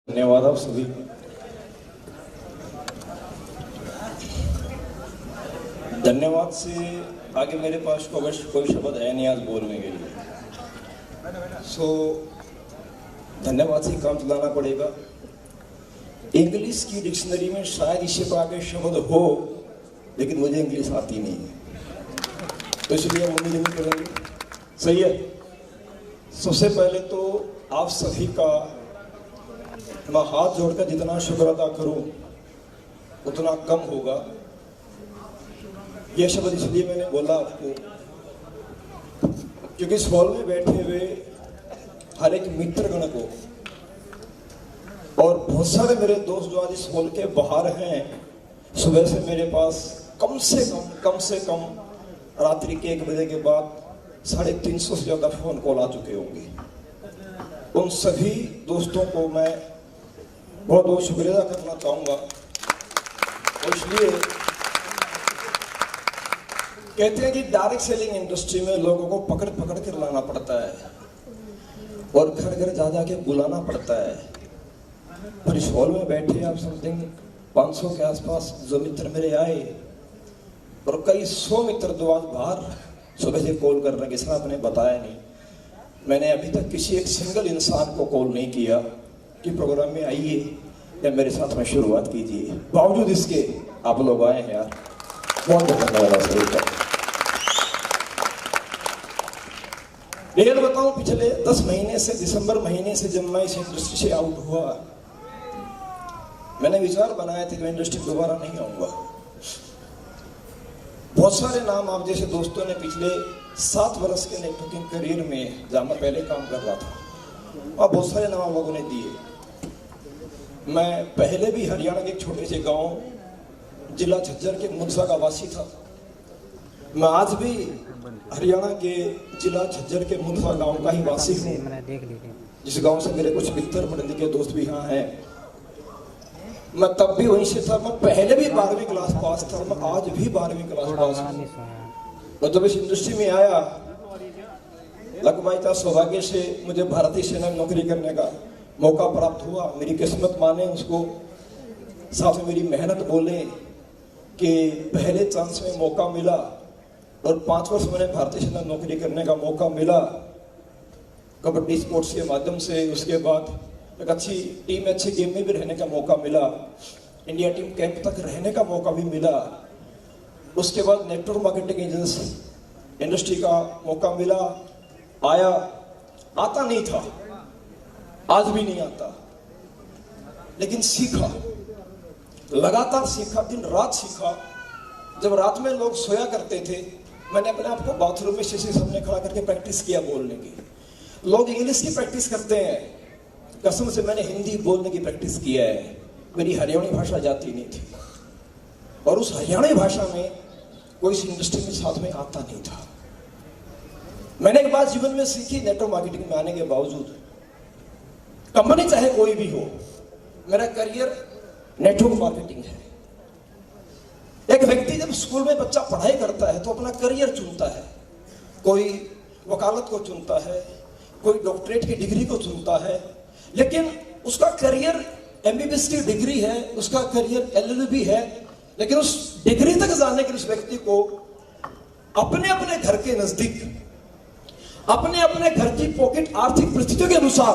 धन्यवाद आप सभी। धन्यवाद से आगे मेरे पास कोई शब्द है नहीं आज बोलने के लिए। धन्यवाद से काम चलाना पड़ेगा। इंग्लिश की डिक्शनरी में शायद इससे तो आगे शब्द हो, लेकिन मुझे इंग्लिश आती नहीं है, तो इसलिए उम्मीद नहीं करेंगे। सही है। सबसे पहले तो आप सभी का मैं हाथ जोड़कर जितना शुक्र अदा करूं उतना कम होगा। यह शब्द इसलिए मैंने बोला आपको क्योंकि इस हॉल में बैठे हुए हर एक मित्रगण को और बहुत सारे मेरे दोस्त जो आज इस हॉल के बाहर हैं, सुबह से मेरे पास कम से कम रात्रि के 1 बजे के बाद 350 से ज्यादा फोन कॉल आ चुके होंगे। उन सभी दोस्तों को मैं बहुत बहुत शुक्रिया करना चाहूंगा। और इसलिए कहते हैं कि डायरेक्ट सेलिंग इंडस्ट्री में लोगों को पकड़ कर लाना पड़ता है और घर घर जा के बुलाना पड़ता है। पर इस हॉल में बैठे आप समथिंग 500 के आसपास जो मित्र मेरे आए और कई 100 मित्र जो आज बाहर सुबह से कॉल कर रहे हैं, किसी ने आपने बताया नहीं। मैंने अभी तक किसी एक सिंगल इंसान को कॉल नहीं किया कि प्रोग्राम में आइए या मेरे साथ में शुरुआत कीजिए। बावजूद इसके आप लोग आए हैं यार, बहुत धन्यवाद सभी का। रियल बताऊं, पिछले 10 महीने से, दिसंबर महीने से जब मैं इस इंडस्ट्री से आउट हुआ, मैंने विचार बनाया था कि इंडस्ट्री दोबारा नहीं आऊंगा। बहुत सारे नाम आप जैसे दोस्तों ने पिछले 7 वर्ष के नेटवर्किंग करियर में, जहां मैं पहले काम कर रहा था, और बहुत सारे नाम लोगों ने दिए। मैं पहले भी हरियाणा के एक छोटे से गांव जिला झज्जर के मुंदसा का वासी था। मैं आज भी हरियाणा के जिला झज्जर के मुंदसा गांव का ही वासी हूँ, जिस गांव से मेरे कुछ मित्र पढ़ने के दोस्त भी यहाँ हैं। मैं तब भी वहीं से था। मैं पहले भी 12वीं क्लास पास था, मैं आज भी 12वीं क्लास पास हूँ। और जब इस इंडस्ट्री में आया, लगभग सौभाग्य से मुझे भारतीय सेना में नौकरी करने का मौका प्राप्त हुआ। मेरी किस्मत माने उसको, साथ में मेरी मेहनत बोले कि पहले चांस में मौका मिला और 5 वर्ष मैंने भारतीय सेना में नौकरी करने का मौका मिला कबड्डी स्पोर्ट्स के माध्यम से। उसके बाद एक अच्छी टीम में, अच्छे गेम में भी रहने का मौका मिला, इंडिया टीम कैंप तक रहने का मौका भी मिला। उसके बाद नेटवर्क मार्केटिंग एजेंसी इंडस्ट्री का मौका मिला, आया। आता नहीं था, आज भी नहीं आता, लेकिन सीखा, लगातार सीखा, दिन रात सीखा। जब रात में लोग सोया करते थे, मैंने अपने आप को बाथरूम में शीशे के सामने खड़ा करके प्रैक्टिस किया बोलने की। लोग इंग्लिश की प्रैक्टिस करते हैं, कसम से मैंने हिंदी बोलने की प्रैक्टिस किया है। मेरी हरियाणी भाषा जाती नहीं थी और उस हरियाणी भाषा में कोई इस इंडस्ट्री में साथ में आता नहीं था। मैंने एक बात जीवन में सीखी, नेटवर्क मार्केटिंग में आने के बावजूद, कंपनी चाहे कोई भी हो, मेरा करियर नेटवर्क मार्केटिंग है। एक व्यक्ति जब स्कूल में बच्चा पढ़ाई करता है तो अपना करियर चुनता है। कोई वकालत को चुनता है, कोई डॉक्टरेट की डिग्री को चुनता है, लेकिन उसका करियर एमबीबीएस की डिग्री है, उसका करियर एलएलबी है। लेकिन उस डिग्री तक जाने के उस व्यक्ति को अपने अपने घर के नजदीक, अपने अपने घर की पॉकेट आर्थिक परिस्थितियों के अनुसार,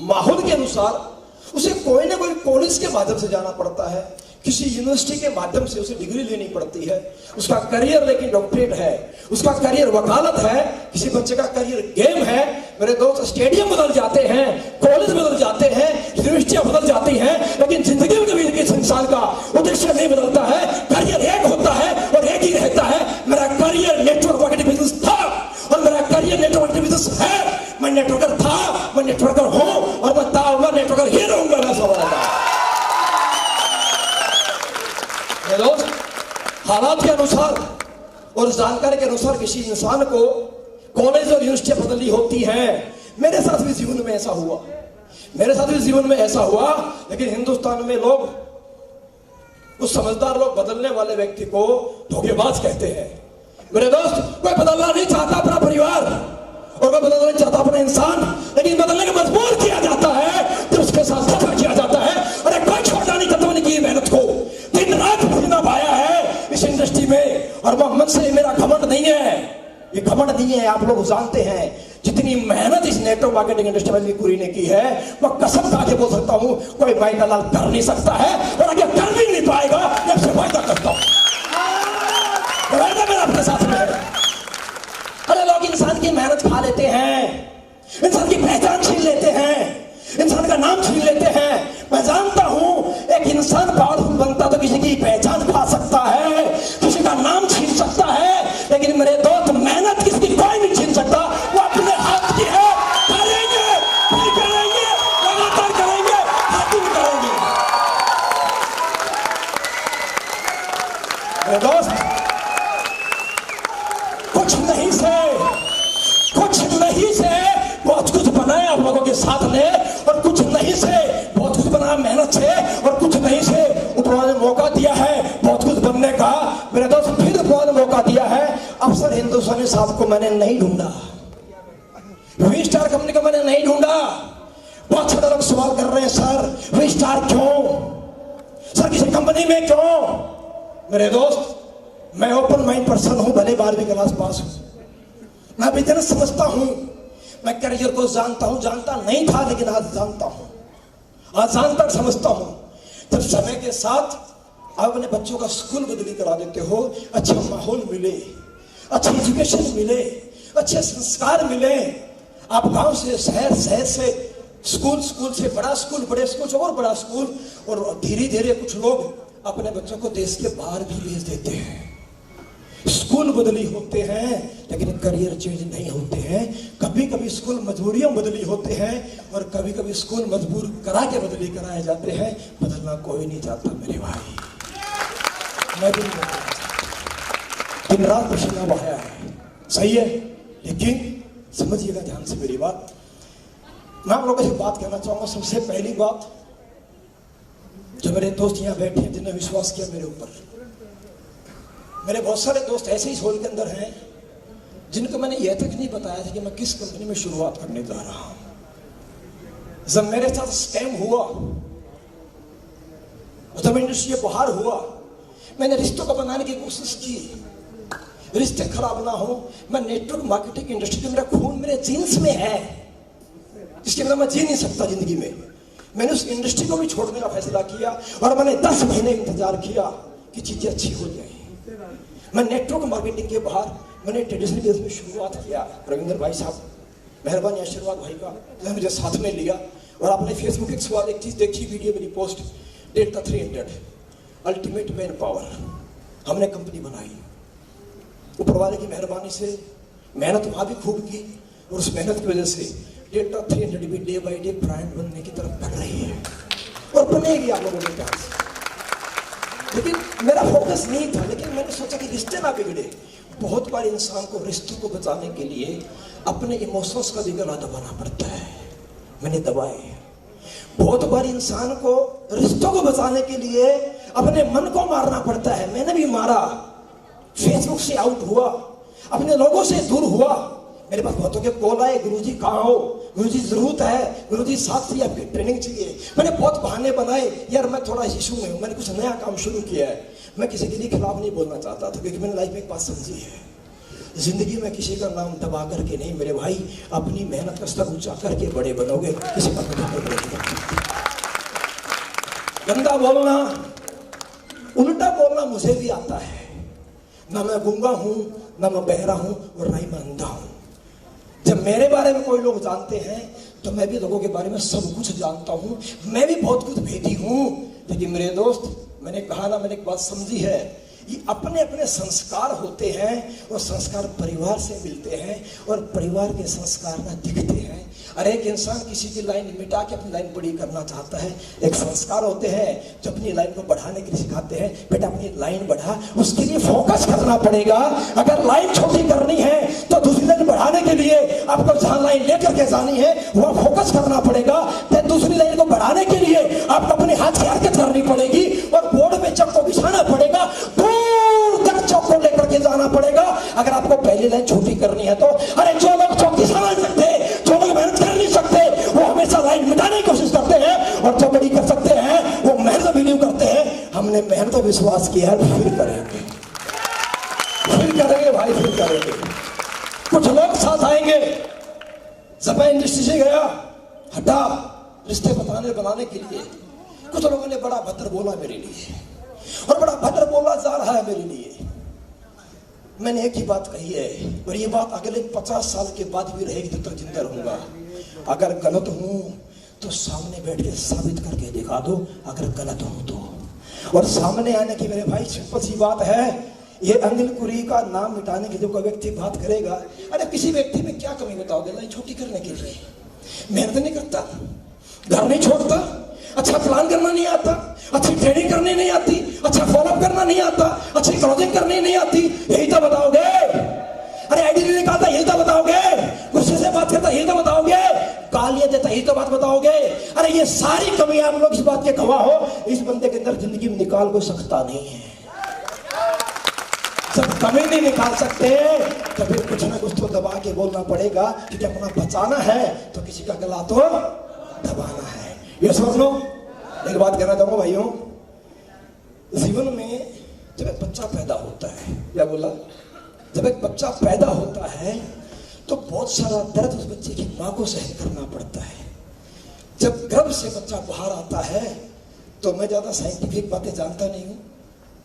माहौल के अनुसार उसे कोई ना कोई कॉलेज के माध्यम से जाना पड़ता है, किसी यूनिवर्सिटी के माध्यम से उसे डिग्री लेनी पड़ती है। उसका करियर लेकिन डॉक्टरेट है, उसका करियर वकालत है, किसी बच्चे का करियर गेम है। मेरे दोस्त, स्टेडियम बदल जाते हैं, कॉलेज बदल जाते हैं, यूनिवर्सिटियां बदल जाती हैं, लेकिन जिंदगी में कभी किसी इंसान का उद्देश्य नहीं बदलता है। करियर एक होता है और एक ही रहता है। मेरा करियर नेटवर्क मार्केटिंग बिजनेस था और मेरा करियर नेटवर्क मार्केटिंग बिजनेस है। मैं नेटवर्कर था, मैं नेटवर्कर हूं और मैं था नेटवर्कर ही रहूंगा। मैं सवाल था दोस्त, हालात के अनुसार और जानकारी के अनुसार किसी इंसान को कॉलेज और यूनिवर्सिटी बदलनी होती है। मेरे साथ भी जीवन में ऐसा हुआ, मेरे साथ भी जीवन में ऐसा हुआ। लेकिन हिंदुस्तान में लोग, कुछ समझदार लोग, बदलने वाले व्यक्ति को धोखेबाज कहते हैं। मेरे दोस्त, कोई बदलना नहीं चाहता अपना परिवार और कोई बदलना नहीं चाहता अपना इंसान, लेकिन बदलने को मजबूर किया जाता है जब उसके के साथ धोखा किया जाता है। अरे कोई छोटा नहीं खत्म नहीं की मेहनत को, दिन रात पसीना बहाया है इस इंडस्ट्री में। और मन से मेरा घमंड नहीं है, ये घमंड नहीं है, आप लोग जानते हैं जितनी मेहनत इस नेटवर्क मार्केटिंग इंडस्ट्री में पूरी ने की है, मैं कसम खा के बोल सकता हूं कोई भाई दलाल कर नहीं सकता है, और अगर कर भी नहीं पाएगा मैं आपसे वायदा करता हूं, वायदा मेरा आपके साथ में है। अरे लोग इंसान की मेहनत खा लेते हैं, इंसान की पहचान छीन लेते हैं, इंसान का नाम छीन लेते हैं। मैं जानता हूं एक इंसान पावरफुल बनता तो किसी की पहचान खा सकता है, किसी का नाम छीन सकता है, लेकिन मेरे दोस्त मेहनत किसी की कोई नहीं छीन सकता। वो अपने हाथ की है, करेंगे, फिर करेंगे, लगातार करेंगे, हासिल करेंगे। मेरे दोस्त कुछ नहीं से बहुत कुछ बनाया आप लोगों के साथ ने, और कुछ नहीं से बहुत कुछ बनाया मेहनत से, और कुछ नहीं से ऊपर वाले ने मौका दिया है बहुत कुछ बनने का। मेरे दोस्त फिर ऊपर वाले ने मौका दिया है। अफसर हिंदुस्तानी साहब को मैंने नहीं ढूंढा, वी स्टार कंपनी को मैंने नहीं ढूंढा। बहुत सारे लोग सवाल कर रहे हैं सर वी स्टार क्यों, सर किसी कंपनी में क्यों। मेरे दोस्त मैं ओपन माइंड पर्सन हूं, भले 12वीं क्लास पास हूं, मैं बिजनेस समझता हूं, मैं करियर को जानता हूं, जानता नहीं था लेकिन आज जानता हूं, आज जानता समझता हूं। जब समय के साथ आप अपने बच्चों का स्कूल बदली करा देते हो, अच्छा माहौल मिले, अच्छी एजुकेशन मिले, अच्छे संस्कार मिले, आप गांव से शहर, शहर से स्कूल, स्कूल से बड़ा स्कूल, बड़े स्कूल से और बड़ा स्कूल, और धीरे धीरे कुछ लोग अपने बच्चों को देश के बाहर भी भेज देते हैं। स्कूल बदली होते हैं लेकिन करियर चेंज नहीं होते हैं। कभी कभी स्कूल मजबूरियों बदली होते हैं, और कभी कभी स्कूल मजबूर करा के बदली कराए जाते हैं। बदलना कोई नहीं चाहता मेरे भाई, मैं भी नहीं चाहता। दिन रात पसीना बहाया है, सही है, लेकिन समझिएगा ध्यान से मेरी बात। मैं आप लोगों से बात करना चाहूंगा। सबसे पहली बात, जो मेरे दोस्त यहाँ बैठे हैं जिन्होंने विश्वास किया मेरे ऊपर, मेरे बहुत सारे दोस्त ऐसे ही होल के अंदर हैं जिनको मैंने यह तक नहीं बताया था कि मैं किस कंपनी में शुरुआत करने जा रहा हूं। जब मेरे साथ स्कैम हुआ, जब इंडस्ट्री बाहर हुआ, मैंने रिश्तों को बनाने की कोशिश की, रिश्ते खराब ना हो। मैं नेटवर्क मार्केटिंग इंडस्ट्री में, मेरा खून मेरे जीन्स में है, इसके बिना मैं जी नहीं सकता जिंदगी में। मैंने उस इंडस्ट्री को भी छोड़ने का फैसला किया, और मैंने 10 महीने इंतजार किया कि चीजें अच्छी हो जाए। मैं नेटवर्क मार्केटिंग के बाहर मैंने ट्रेडिशनल बिजनेस में शुरुआत किया। रविंद्र भाई साहब, मेहरबानी आशीर्वाद भाई का, जिन्होंने मुझे साथ में लिया। और आपने फेसबुक एक सवाल, एक चीज देखी, वीडियो मेरी post, delta 300 ultimate man power, हमने कंपनी बनाई। ऊपर वाले की मेहरबानी से मेहनत वहां भी खूब की, और उस मेहनत की वजह से डेल्टा 300 भी डे बाई डे ब्रांड बनने की तरफ बढ़ रही है, और बनेगी आप लोगों के पास। लेकिन मेरा फोकस नहीं था, लेकिन मैंने सोचा कि रिश्ते ना बिगड़े। बहुत बार इंसान को रिश्तों को बचाने के लिए अपने इमोशंस का भी गला दबाना पड़ता है, मैंने दबाए। बहुत बार इंसान को रिश्तों को बचाने के लिए अपने मन को मारना पड़ता है, मैंने भी मारा। फेसबुक से आउट हुआ, अपने लोगों से दूर हुआ। मेरे पास बहुतों के कॉल आए, गुरुजी कहाँ हो, गुरुजी जरूरत है, गुरुजी साथ चाहिए, आपकी ट्रेनिंग चाहिए। मैंने बहुत बहाने बनाए, यार मैं थोड़ा इशू में हूँ, मैंने कुछ नया काम शुरू किया है। मैं किसी के लिए खिलाफ नहीं बोलना चाहता था, क्योंकि मैंने लाइफ में एक बात समझी है, जिंदगी में किसी का नाम दबा करके नहीं मेरे भाई, अपनी मेहनत का स्तर ऊंचा करके बड़े बनोगे। किसी का गंदा बोलना, उल्टा बोलना मुझे भी आता है। ना मैं गूंगा हूं, ना मैं बहरा हूं, और ना ही मैं अंधा हूं। जब मेरे बारे में कोई लोग जानते हैं तो मैं भी लोगों के बारे में सब कुछ जानता हूं, मैं भी बहुत कुछ भेदी हूं। लेकिन मेरे दोस्त, मैंने कहा ना, मैंने एक बात समझी है, ये अपने अपने संस्कार होते हैं, और संस्कार परिवार से मिलते हैं, और परिवार के संस्कार ना दिखते हैं। अरे एक इंसान किसी की लाइन मिटा के अपनी लाइन बड़ी करना चाहता है, एक संस्कार होते हैं जो अपनी लाइन को बढ़ाने के लिए सिखाते हैं, बेटा अपनी लाइन बढ़ा, उसके लिए फोकस करना पड़ेगा। अगर लाइन छोटी करनी है तो दूसरी लाइन बढ़ाने के लिए आपको जहां लाइन लेकर के जानी है वहां फोकस करना पड़ेगा। फिर दूसरी लाइन को बढ़ाने के लिए आपको अपने हाथ की हरकत करनी पड़ेगी, और बोर्ड में चक को बिछाना पड़ेगा, दूर तक चौक को लेकर के जाना पड़ेगा। अगर आपको पहली लाइन छोटी करनी है तो, अरे जो लोग चौक बिछा नहीं सकते, जो लोग मेहनत कर नहीं सकते, वो हमेशा लाइन मिटाने की कोशिश करते हैं, हमने मेहनत और विश्वास किया है, फिर करेंगे भाई, फिर करेंगे। कुछ लोग साथ आएंगे। जब मैं इंडस्ट्री से गया हटा रिश्ते बनाने के लिए, कुछ लोगों ने बड़ा भद्र बोला मेरे लिए, और बड़ा भद्र बोला जा रहा है मेरे लिए। मैंने एक ही बात कही है, और ये बात अगले 50 साल के बाद भी रहेगी जब तक जिंदा रहूंगा। अगर गलत हूं तो सामने बैठ के साबित करके दिखा दो, अगर गलत हूं तो। और सामने आने की मेरे भाई सिंपल सी बात है, ये अनिल कुरी का नाम मिटाने की जो कोई व्यक्ति बात करेगा, अरे किसी व्यक्ति में क्या कमी बताओगे लाइन छोटी करने के लिए? मेहनत नहीं करता, घर नहीं छोड़ता, अच्छा प्लान करना नहीं आता, अच्छी ट्रेनिंग करनी नहीं आती, अच्छा फॉलोअप करना नहीं आता, अच्छी क्लोजिंग करनी नहीं आती, यही तो बताओगे? अरे आईडी नहीं निकालता, यही तो बताओगे? गुस्से से बात करता, यही तो बताओगे? गालियां देता, यही तो बात बताओगे? अरे ये सारी कमियां आप लोग इस बात के गवाह हो, इस बंदे के अंदर जिंदगी में निकाल कोई सकता नहीं है। जब कमी नहीं निकाल सकते तो फिर कुछ ना कुछ तो दबा के बोलना पड़ेगा, क्योंकि अपना बचाना है तो किसी का गला तो दबाना है। ये सुन लो, एक बात कहना चाहूंगा भाइयों, जीवन में जब एक बच्चा पैदा होता है, क्या बोला, जब एक बच्चा पैदा होता है तो बहुत सारा दर्द उस बच्चे की मां को सहन करना पड़ता है। जब गर्भ से बच्चा बाहर आता है तो मैं ज्यादा साइंटिफिक बातें जानता नहीं हूं,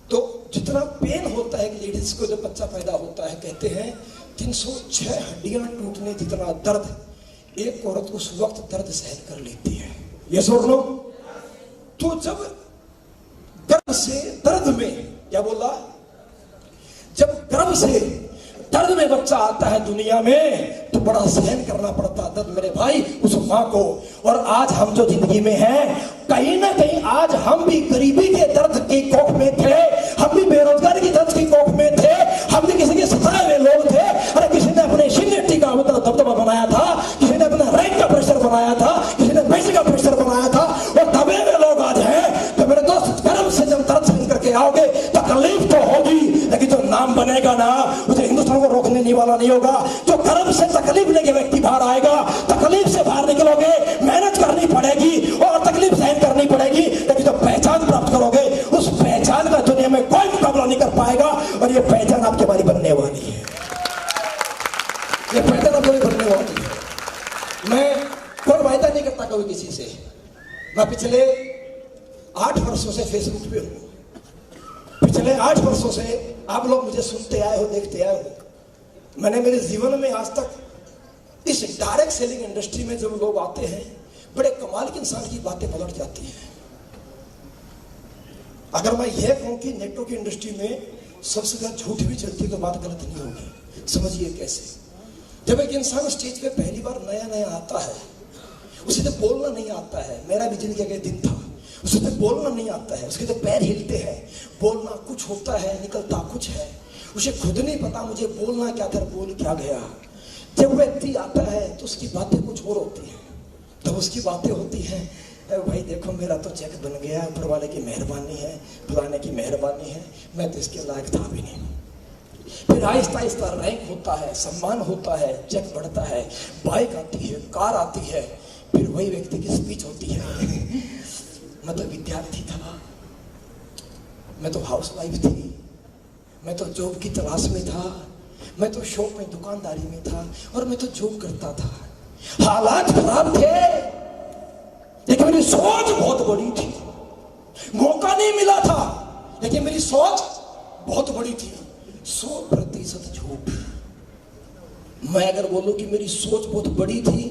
तो जितना पेन होता है एक लेडीज को जब बच्चा पैदा होता है, कहते हैं 306 हड्डियां टूटने जितना दर्द एक औरत उस वक्त दर्द सहन कर लेती है। ये सुन लो, तो जब गर्भ से दर्द में, क्या बोला, जब गर्भ से दर्द में बच्चा आता है दुनिया में तो बड़ा सहन करना पड़ता दर्द मेरे भाई उस मां को। और आज हम जो जिंदगी में हैं, कहीं ना कहीं आज हम भी गरीबी के दर्द की कोख में थे, हम भी बेरोजगारी की दर्द की कोख में थे, हम भी किसी के सताए हुए लोग थे। अरे किसी ने अपने सीनियरिटी का दबदबा बनाया था, किसी ने अपना रैंक का प्रेशर बनाया था, किसी ने पैसे का प्रेशर बनाया था, और दबे हुए लोग आज हैं। तो मेरे दोस्त, गर्भ से जब दर्द सहन करके आओगे तकलीफ तो होगी, लेकिन जो नाम बनेगा ना उसे हिंदुस्तान को रोकने नहीं वाला नहीं होगा। जो गर्भ से तकलीफ लेके व्यक्ति बाहर आएगा, तकलीफ से बाहर निकलोगे, मेहनत करनी पड़ेगी और तकलीफ सहन करनी पड़ेगी, लेकिन जो पहचान प्राप्त करोगे उस पहचान का दुनिया में कोई मुकाबला नहीं कर पाएगा। और ये पहचान आपके बारी बनने वाली है, ये पहचान आपको बनने वाली है। मैं कोई वायदा नहीं करता कभी किसी से। मैं पिछले 8 वर्षों से फेसबुक पे हूं, पिछले 8 वर्षों से आप लोग मुझे सुनते आए हो, देखते आए हो। मैंने मेरे जीवन में आज तक इस डायरेक्ट सेलिंग इंडस्ट्री में जब लोग आते हैं, बड़े कमाल की इंसान की बातें पलट जाती हैं। अगर मैं यह कहूं कि नेटवर्क की इंडस्ट्री में सबसे ज्यादा झूठ भी चलती है तो बात गलत नहीं होगी। समझिए कैसे, जब एक इंसान स्टेज पे पहली बार नया नया आता है, उसे तो बोलना नहीं आता है, मेरा भी जिंदगी का दिन था, उसे तो बोलना नहीं आता है, उसके तो पैर हिलते हैं, बोलना कुछ होता है, निकलता कुछ है, उसे खुद नहीं पता मुझे बोलना क्या था, बोल क्या गया। जब व्यक्ति आता है तो उसकी बातें कुछ और होती हैं, तब उसकी बातें होती हैं, भाई देखो मेरा तो चेक बन गया, ऊपर वाले की मेहरबानी है, फलाने की मेहरबानी है, मैं तो इसके लायक था भी नहीं। फिर आहिस्ता आहिस्ता रैंक होता है, सम्मान होता है, चेक बढ़ता है, बाइक आती है, कार आती है, फिर वही व्यक्ति की स्पीच होती है। मैं तो विद्यार्थी था, मैं तो हाउस वाइफ थी, मैं तो जॉब की तलाश में था, मैं तो शॉप में दुकानदारी में था, और मैं तो जॉब करता था। हालात खराब थे, लेकिन मेरी सोच बहुत बड़ी थी। मौका नहीं मिला था, लेकिन मेरी सोच बहुत बड़ी थी। 100% झूठ। मैं अगर बोलूं कि मेरी सोच बहुत बड़ी थी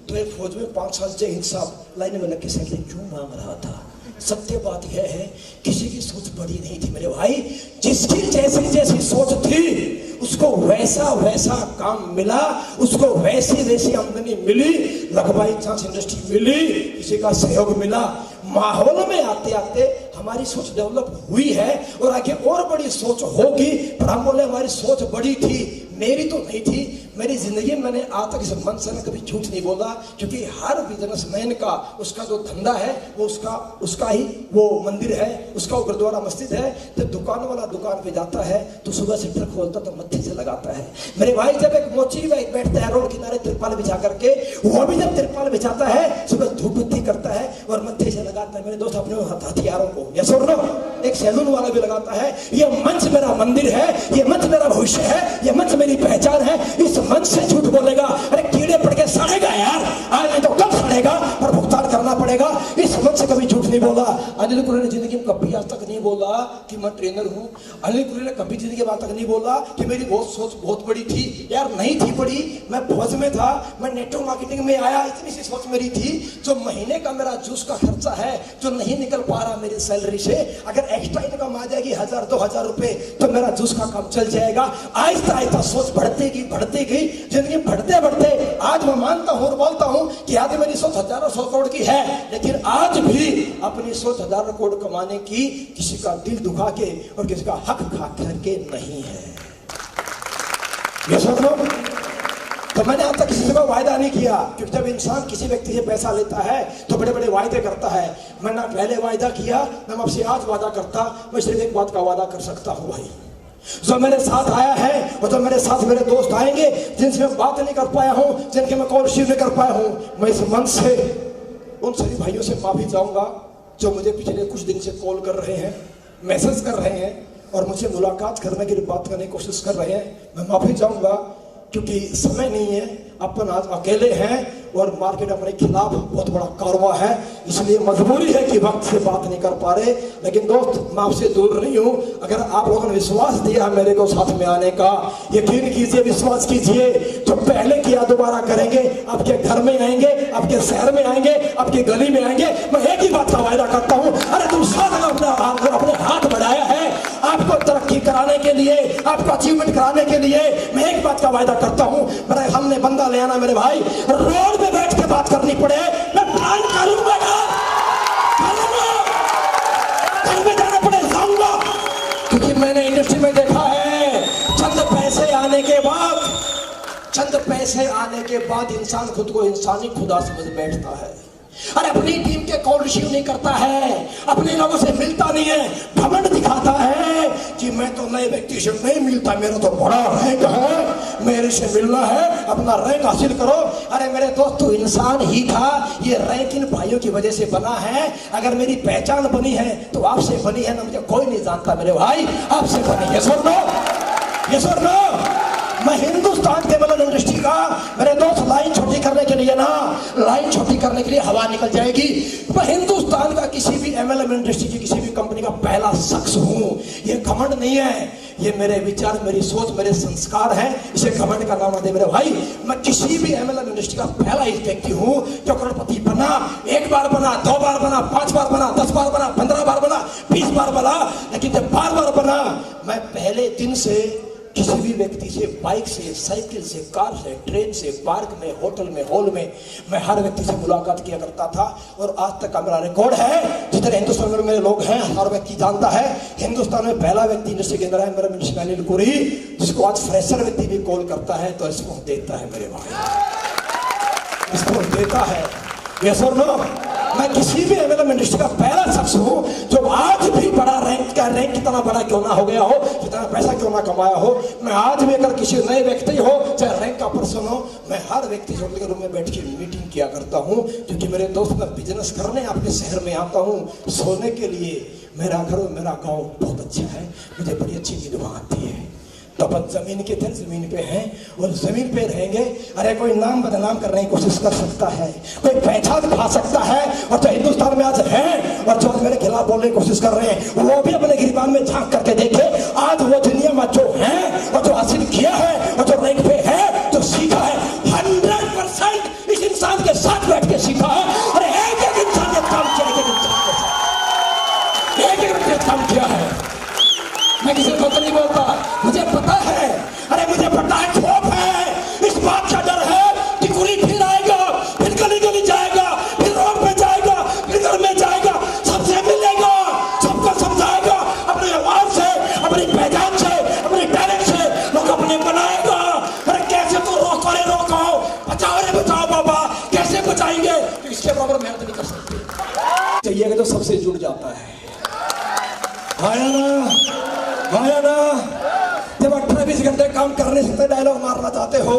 तो एक फौज में 5 साल जय हिंद साहब लाइन में लग के सैलरी क्यों मांग रहा था। सत्य बात यह है, किसी की सोच बड़ी नहीं थी मेरे भाई। जिसकी जैसी जैसी सोच थी उसको वैसा वैसा काम मिला, उसको वैसी वैसी आमदनी मिली, लगवाई चांस इंडस्ट्री मिली, किसी का सहयोग मिला। माहौल में आते आते हमारी सोच डेवलप हुई है और आगे और बड़ी सोच होगी। पर हम बोले हमारी सोच बड़ी थी, मेरी तो नहीं थी। मेरी जिंदगी में मैंने आज तक इस मन से कभी झूठ नहीं बोला, क्योंकि हर बिजनेसमैन का उसका जो धंधा है वो उसका ही वो मंदिर है, उसका वो गुरुद्वारा मस्जिद है। तो दुकान वाला दुकान पे जाता है तो सुबह शटर खोलता तो मत्थे से लगाता है। मेरे भाई जब एक मोची बैठता है रोड किनारे तिरपाल बिछा करके, वो भी जब तिरपाल बिछाता है सुबह धूप बत्ती करता है और मत्थे से लगाता है। मेरे दोस्त अपने हथियारों को या सुन लो, एक सैलून वाला भी लगाता है। ये मंच मेरा मंदिर है, ये मंच मेरा भविष्य है, ये मंच मेरी पहचान है। इस मंच से झूठ बोलेगा, अरे कीड़े पड़ के सड़ेगा यार, आज नहीं तो कब सड़ेगा, पर भुगतान करना पड़ेगा। इस मंच से कभी झूठ नहीं बोला। अनिल कुरेल ने जिंदगी में कभी आज तक नहीं बोला कि मैं ट्रेनर हूं। अनिल कुरेल ने कभी जिंदगी में आज तक नहीं बोला कि मेरी बहुत सोच बहुत बड़ी थी। यार नहीं थी बड़ी, मैं फौज में था, मैं नेटवर्क मार्केटिंग में आया, इतनी सी सोच मेरी थी। जो महीने का मेरा जूस का खर्चा है जो नहीं निकल पा रहा मेरी सैलरी से, अगर एक्स्ट्रा इनकम आ जाएगी 1000-2000 रुपए तो मेरा जूस का काम चल जाएगा। आहिस्ता आहिस्ता सोच बढ़ती गई जिंदगी बढ़ते बढ़ते आज मैं मानता हूं और बोलता हूं कि आज मेरी सोच हजारों 100 करोड़ की है, लेकिन आज भी अपनी सोच 1000 करोड़ कमाने की किसी का दिल दुखा के और किसी का हक खा करके नहीं है। ये सोच लो। तो मैंने आज तक किसी से वायदा नहीं किया, क्योंकि जब इंसान किसी व्यक्ति से पैसा लेता है तो बड़े बड़े वायदे करता है। मैंने पहले वायदा किया, मैं आपसे आज वादा करता, मैं सिर्फ एक बात का वादा कर सकता हूं भाई, जो मेरे साथ आया है और जो मेरे साथ मेरे दोस्त आएंगे जिनसे मैं बात नहीं कर पाया हूं, जिनके मैं कॉल रिसीव नहीं कर पाया हूं, मैं इस मन से उन सभी भाइयों से माफी चाहूंगा जो मुझे पिछले कुछ दिन से कॉल कर रहे हैं, मैसेज कर रहे हैं और मुझे मुलाकात करने की बात करने की कोशिश कर रहे हैं। मैं माफी चाहूंगा क्योंकि समय नहीं है, अपन आज अकेले हैं और मार्केट अपने खिलाफ बहुत बड़ा कारवा है, इसलिए मजबूरी है कि वक्त से बात नहीं कर पा रहे। लेकिन दोस्त मैं आपसे दूर नहीं हूं। अगर आप लोगों ने विश्वास दिया मेरे को साथ में आने का, यकीन कीजिए, विश्वास कीजिए, जो पहले किया दोबारा करेंगे। आपके घर में आएंगे, आपके शहर में आएंगे, आपकी गली में आएंगे। मैं एक ही बात का वायदा करता हूं, अरे तुम साथ अपने हाथ बढ़ाया है आपको तरक्की कराने के लिए, आपको अचीवमेंट कराने के लिए। मैं एक बात का वायदा करता हूं, मेरा हमने बंदा ले आना मेरे भाई, रोड पे बैठ के बात करनी पड़े मैं प्लान करूंगा, घर में जाना पड़े जाऊंगा, क्योंकि मैंने इंडस्ट्री में देखा है चंद पैसे आने के बाद इंसान खुद को इंसानी खुदा समझ बैठता है। अरे अपनी टीम के कॉल रिसीव नहीं करता है, अपने लोगों से मिलता नहीं है, घमंड दिखाता है कि मैं तो नए व्यक्ति से नहीं मिलता, मेरा तो बड़ा रैंक है, मेरे से मिलना है, अपना रैंक हासिल करो। अरे मेरे दोस्त तू इंसान ही था, ये रैंक इन भाइयों की वजह से बना है। अगर मेरी पहचान बनी है तो आपसे बनी है ना, मुझे कोई नहीं जानता मेरे भाई, आपसे बनी है। सुन लो, ये सुन लो, मैं हिंदुस्तान के मतलब इंडस्ट्री का, मेरे दोस्त लाइन छोटी करने के लिए ना, लाइन छोटी करने के लिए हवा निकल जाएगी। मैं हिंदुस्तान का किसी भी एमएलएम इंडस्ट्री की किसी भी कंपनी का पहला शख्स हूं। ये घमंड नहीं है, ये मेरे विचार, मेरी सोच, मेरे संस्कार है, इसे घमंड का नाम ना दे मेरे भाई। मैं किसी भी एमएलएम इंडस्ट्री का पहला ही व्यक्ति हूं जो करोड़पति बना, 1 बार बना, 2 बार बना, 5 बार बना, 10 बार बना, 15 बार बना, 20 बार बना, लेकिन जब बार बार बना, मैं पहले दिन से किसी भी व्यक्ति से, बाइक से, साइकिल से, कार से, ट्रेन से, पार्क में, होटल में, हॉल में, मैं हर व्यक्ति से मुलाकात किया करता था। और आज तक का मेरा रिकॉर्ड है, जितने हिंदुस्तान में मेरे लोग हैं हर व्यक्ति जानता है, हिंदुस्तान में पहला व्यक्ति इंडस्ट्री के अंदर है मेरा मिस्टर अनिल कुरी, जिसको आज फ्रेशर व्यक्ति भी कॉल करता है तो रिस्पॉन्स देता है मेरे भाई, रिस्पॉन्स देता है। ये सुनो, मैं किसी भी एमएलएम इंडस्ट्री का पहला शख्स हूं जो आज भी बड़ा रैंक कितना बड़ा क्यों ना हो गया हो, कितना पैसा क्यों ना कमाया हो, मैं आज भी अगर किसी नए व्यक्ति हो, चाहे रैंक का पर्सन हो, मैं हर व्यक्ति से उनके रूम में बैठ के मीटिंग किया करता हूं। क्योंकि मेरे दोस्त, मैं बिजनेस करने आपके शहर में आता हूं, सोने के लिए मेरा घर और मेरा गाँव बहुत अच्छा है, मुझे बड़ी अच्छी नींद वहां आती है। तो अपन जमीन के थे, जमीन पे हैं और जमीन पे रहेंगे। अरे कोई नाम बदनाम करने की कोशिश कर सकता है, कोई पहचान खा सकता है, और जो हिंदुस्तान में आज हैं और जो मेरे खिलाफ बोलने की कोशिश कर रहे हैं, वो भी अपने गिरबान में झांक करके देखे। आज वो दुनिया में जो है और जो हासिल किया है और जो रैंक पे है, जो सीखा है, 100% इस इंसान के साथ बैठ के सीखा है। अरे एक एक इंसान ने काम किया, एक काम किया है। मैं किसी को तो नहीं बोलता, मुझे पता है, अरे मुझे पता है, खौफ है, इस बात का डर है कि कुरी फिर आएगा, फिर गली गली जाएगा, फिर रोड पे जाएगा, फिर घर में जाएगा, सबसे मिलेगा, सबको समझाएगा, अपनी आवाज से, अपनी पहचान से, अपनी टैलेंट से लोग अपने बनाएगा। से जुड़ जाता है। आया ना जब 18-20 घंटे काम कर नहीं सकते, डायलॉग मारना चाहते हो,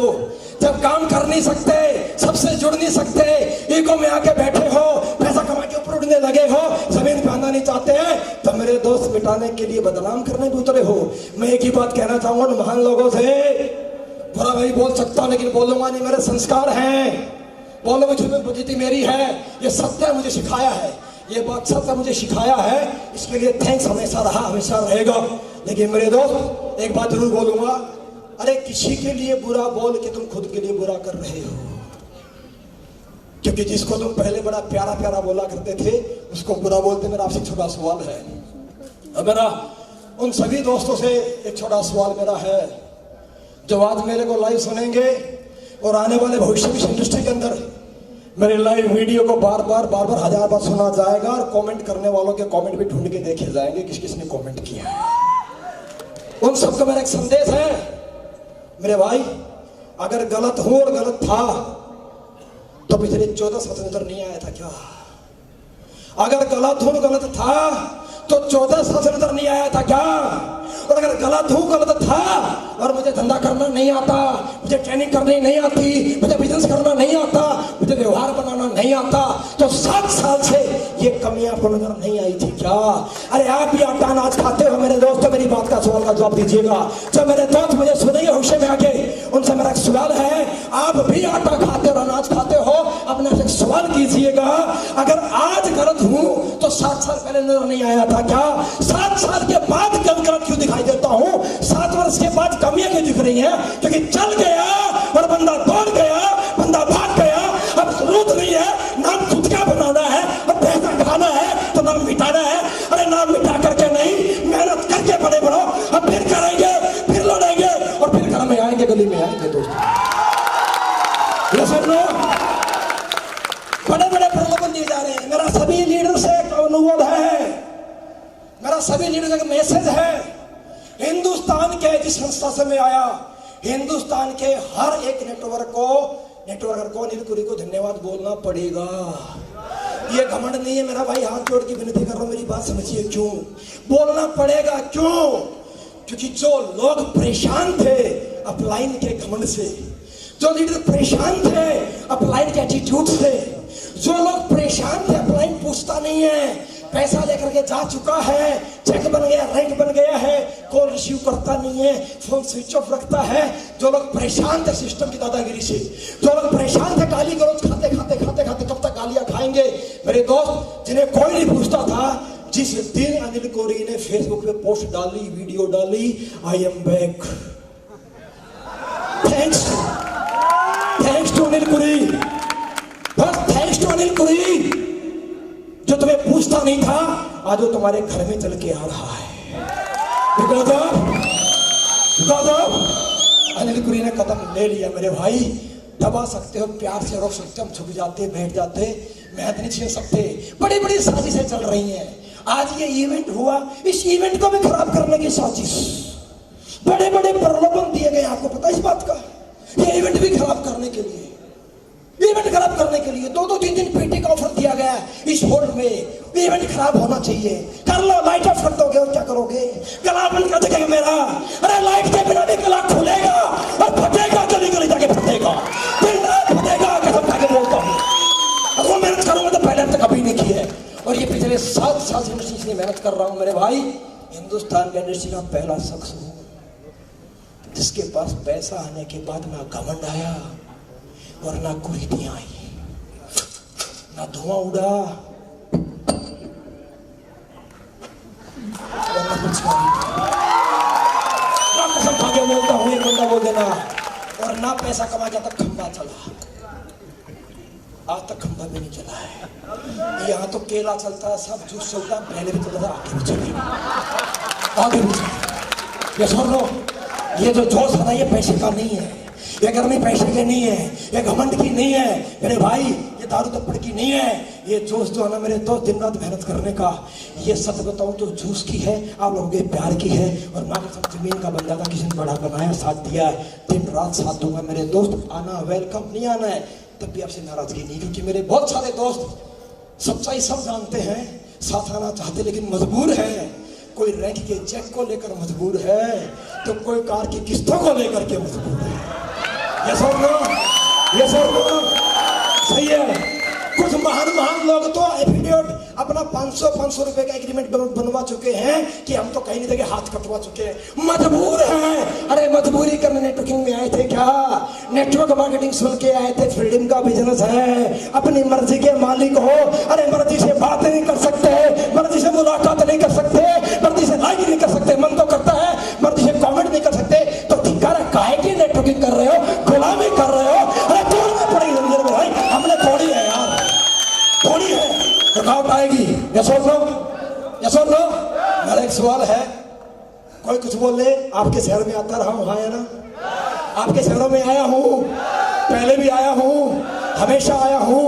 जब काम कर नहीं सकते, सबसे जुड़ नहीं सकते, ईगो में आके बैठे हो, पैसा कमा के ऊपर उड़ने लगे हो, जमीन पे आना नहीं चाहते हैं, तो मेरे दोस्त मिटाने के लिए बदनाम करने भी उतरे हो। मैं एक ही बात कहना चाहूंगा महान लोगों से, बुरा भाई बोल सकता हूं लेकिन बोलूंगा नहीं, मेरे संस्कार हैं। बोलो झूठी बेइज्जती मेरी है, ये सत्य मुझे सिखाया है, ये बात सत्य मुझे सिखाया है, इसके लिए थैंक्स हमेशा रहा, हमेशा रहेगा। लेकिन मेरे दोस्त एक बात जरूर बोलूंगा, अरे किसी के लिए बुरा बोल के तुम खुद के लिए बुरा कर रहे हो, क्योंकि जिसको तुम पहले बड़ा प्यारा प्यारा बोला करते थे उसको बुरा बोलते। मेरा आपसे छोटा सवाल है, और मेरा उन सभी दोस्तों से एक छोटा सवाल मेरा है जो आज मेरे को लाइव सुनेंगे और आने वाले भविष्य की इंडस्ट्री के अंदर मेरे लाइव वीडियो को बार बार 1000 बार सुना जाएगा, और कमेंट करने वालों के कमेंट भी ढूंढ के देखे जाएंगे किस किसने कमेंट किया है। उन सबको मेरा एक संदेश है, मेरे भाई अगर गलत हूं और गलत था तो पिछले 14 साल नजर नहीं आया था क्या? अगर गलत हूं गलत था तो 14 साल नजर नहीं आया था क्या? और अगर गलत हूं गलत था और मुझे धंधा करना नहीं आता, मुझे ट्रेनिंग करनी नहीं आती, मुझे बिजनेस करना नहीं आता, मुझे व्यवहार बनाना नहीं आता, तो 7 साल से ये कमियां आपको नजर नहीं आई थी क्या? अरे आप भी आटा अनाज खाते हो मेरे दोस्तों, मेरी बात का सवाल का जवाब दीजिएगा। जब मेरे दोस्त मुझे सुनेंगे होशे में आके, उनसे मेरा एक सवाल है, आप भी आटा खाते और अनाज खाते हो, अपने से एक सवाल कीजिएगा, अगर आज गलत हूं तो 7 साल पहले नजर नहीं आया था क्या? 7 साल के बाद गलत क्यों दिखाई देता हूं? 7 वर्ष के बाद कमियां क्यों दिख रही हैं? क्योंकि चल गया और बंदा दौड़ गया, बंदा भाग गया, अब जरूरत नहीं है नाम खुद का बनाना है और पैसा कमाना है तो नाम मिटाना है। अरे नाम मिटा करके नहीं, मेहनत करके बड़े बढ़ो, अब फिर करेंगे, फिर लड़ेंगे और फिर घर में आएंगे, गली में आएंगे। दोस्तों ये सुन लो, बड़े बड़े प्रलोभन दिए जा रहे हैं। मेरा सभी लीडर से एक अनुरोध है, मेरा सभी लीडर से एक मैसेज है, हिंदुस्तान के जिस संस्था से मैं आया, हिंदुस्तान के हर एक नेटवर्कर को अनिल कुरी को धन्यवाद बोलना पड़ेगा। ये घमंड नहीं है मेरा भाई, हाथ जोड़ के विनती कर रहा हूं, मेरी बात समझिए। क्यों बोलना पड़ेगा? क्यों? क्योंकि जो लोग परेशान थे अपलाइन के घमंड से, जो लीडर परेशान थे अपलाइन के एटीट्यूड से, जो लोग परेशान थे अपलाइन पूछता नहीं है, पैसा लेकर के जा चुका है, चेक बन गया, रैंक बन गया है, कॉल रिसीव करता नहीं है, फोन स्विच ऑफ रखता है, जो लोग परेशान थे सिस्टम की दादागिरी से, जो लोग परेशान थे गाली गलौज खाते खाते कब तक गालियां खाएंगे, मेरे दोस्त जिन्हें कोई नहीं पूछता था, जिस दिन अनिल कोरी ने फेसबुक पे पोस्ट डाली, वीडियो डाली, I am back, thanks to Anil Kuri, बस थैंक्स टू अनिल कुरी, जो तुम्हें पूछता नहीं था आज वो तुम्हारे घर में चल के आ रहा है। अनिल कुरी ने कदम ले लिया मेरे भाई। दबा सकते हो, प्यार से रोक सकते हो, हम झुक जाते, बैठ जाते, मेहनत नहीं छीन सकते। बड़ी बड़ी साजिशें चल रही हैं। आज ये इवेंट हुआ, इस इवेंट को भी खराब करने की साजिश, बड़े बड़े प्रलोभन दिए गए, आपको पता है इस बात का? ये इवेंट भी खराब करने के लिए, इवेंट खराब करने के लिए 2-3 दिन पीटी का ऑफर दिया गया इस होल्ड में, इवेंट खराब होना चाहिए, कर लो, लाइट ऑफ कर दोगे और क्या करोगे? गला बंद कर देंगे मेरा। अरे लाइट के बिना भी गला खुलेगा और फटेगा, गली गली जाके फटेगा, दिन रात फटेगा, कसम खा के बोलता हूँ। अगर मेहनत करूंगा तो पहले तो कभी नहीं की है, और ये पिछले 7 साल से इंडस्ट्री से मेहनत कर रहा हूँ मेरे भाई। हिंदुस्तान की इंडस्ट्री का पहला शख्स हूँ जिसके पास पैसा आने के बाद ना घमंड आया और ना कुरीतियां आई, ना धुआं उड़ा और ना कुछ कसम खा के बोलता हूँ, एक बंदा बोल देना, और ना पैसा कमा के तक खंबा चला, आज तक खंबा भी नहीं चला है। यहाँ तो केला चलता है, सब जूस चलता है, पहले भी चलता था, आगे भी चलेगा, आगे भी चलेगा। ये सुन लो, ये जो जोश है ना, ये पैसे का नहीं है, ये गर्मी पैसे की नहीं है, ये घमंड की नहीं है मेरे भाई, ये दारू तप्पड़ की नहीं है, ये जोश जो है ना मेरे दोस्त दिन रात मेहनत करने का, ये सच बताऊं तो जूस की है, आप लोगों के प्यार की है। और माँ कसम जमीन का बंदा था, किसी ने बड़ा बनाया, साथ दिया है, दिन रात साथ दूंगा मेरे दोस्त। आना वेलकम, नहीं आना है तब भी आपसे नाराजगी नहीं, क्योंकि मेरे बहुत सारे दोस्त सच्चाई सब जानते हैं, साथ आना चाहते लेकिन मजबूर है। कोई रैंक के चेक को लेकर मजबूर है, तो कोई कार की किस्तों को लेकर के मजबूर है। यस और नो? यस और नो? सही है। कुछ महान लोग तो एफिडेविट अपना 500 रुपए का एग्रीमेंट बनवा चुके हैं कि हम तो कहीं नहीं देंगे, हाथ कटवा चुके हैं, मजबूर हैं। अरे मजबूरी करने नेटवर्किंग में आए थे क्या? नेटवर्क मार्केटिंग सुन के आए थे? फ्रीडम का बिजनेस है, अपनी मर्जी के मालिक हो। अरे मर्जी से बात नहीं कर सकते, मर्जी से मुलाकात नहीं कर सकते, मर्जी से लाइक नहीं कर सकते, मन तो करता है, मर्जी से कॉमेंट नहीं कर सकते, तो ठिकाना काहे की नेटवर्किंग कर रहे हो, गुलामी कर रहे हो? अरे तोड़ना पड़ेगी जिंदगी में भाई, हमने तोड़ी है यार, थोड़ी है, रुकावट आएगी। यस और नो? यस और नो? मेरा एक सवाल है, कोई कुछ बोले, आपके शहर में आता रहा हूं, आया ना? आपके शहरों में आया हूं, पहले भी आया हूं, हमेशा आया हूं।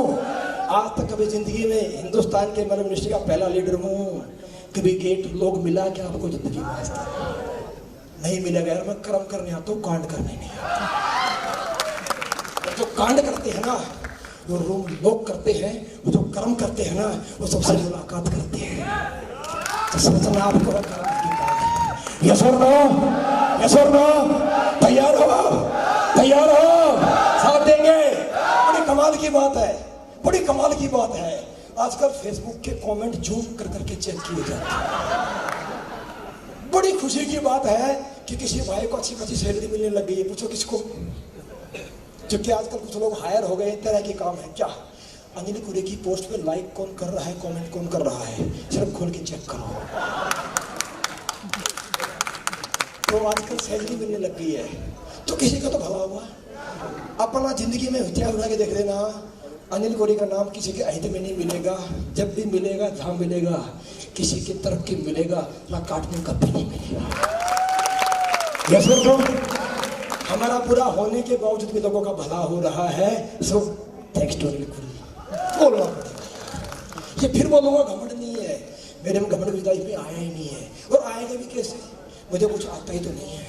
आज तक कभी जिंदगी में हिंदुस्तान के मतलब मिनिस्ट्री का पहला लीडर हूं। कभी गेट लोग मिला क्या आपको जिंदगी में? नहीं मिलेगा यार, मैं कर्म करने आता हूं, कांड करने नहीं आता। जो कांड करते हैं ना, वो रूम लोग करते हैं, वो जो कर्म करते हैं ना, वो सबसे मुलाकात करते हैं। तो सोचना आपको यस और नो? यस और नो? तैयार हो? तैयार हो? साथ देंगे? बड़ी कमाल की बात है, बड़ी कमाल की बात है। आजकल फेसबुक के कमेंट जूम कर करके चेक किए जाते हैं। बड़ी खुशी की बात है कि किसी भाई को अच्छी खासी सैलरी मिलने लग गई है। पूछो किसको? जबकि आजकल कुछ लोग हायर हो गए, तरह के काम है क्या? अंजलि कुरे की पोस्ट पे लाइक कौन कर रहा है, कमेंट कौन कर रहा है, सिर्फ खोल के चेक करो। तो आजकल सैलरी मिलने लग गई है, तो किसी का तो भला हुआ। अपना जिंदगी में इतिहास बना के देख लेना, अनिल कोरी का नाम किसी के अहित में नहीं मिलेगा। जब भी मिलेगा, जहां मिलेगा, किसी की तरफ की मिलेगा, ना काटने का भी नहीं मिलेगा। यस और नो? हमारा बुरा होने के बावजूद भी लोगों का भला हो रहा है, सो थैंक्स टू अनिल कोरी। बोलना पड़ेगा, ये फिर बोलूंगा घमंड नहीं है, मेरे में घमंड विदाई में आया ही नहीं है, और आएगा भी कैसे? मुझे कुछ आता ही तो नहीं है।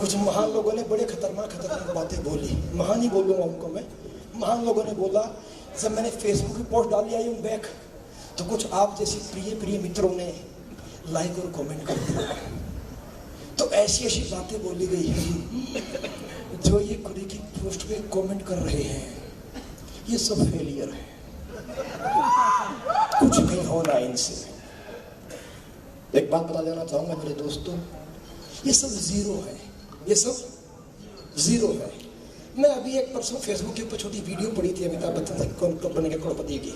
कुछ महान लोगों ने बड़े खतरनाक बातें बोली, महान ही बोलूंगा उनको मैं। महान लोगों ने बोला, जब मैंने फेसबुक की पोस्ट डाली आई हूँ बैक, तो कुछ आप जैसे प्रिय मित्रों ने लाइक और कमेंट कर दिया। तो ऐसी ऐसी बातें बोली गई है, जो ये कुरी की पोस्ट पे कमेंट कर रहे हैं, ये सब फेलियर है, कुछ नहीं होना इनसे। एक बात बता देना चाहूंगा मेरे दोस्तों, ये सब जीरो है, ये सब जीरो है। मैं अभी एक परसों फेसबुक के ऊपर छोटी वीडियो पड़ी थी अमिताभ बच्चन से कौन बनेगा करोड़पति की।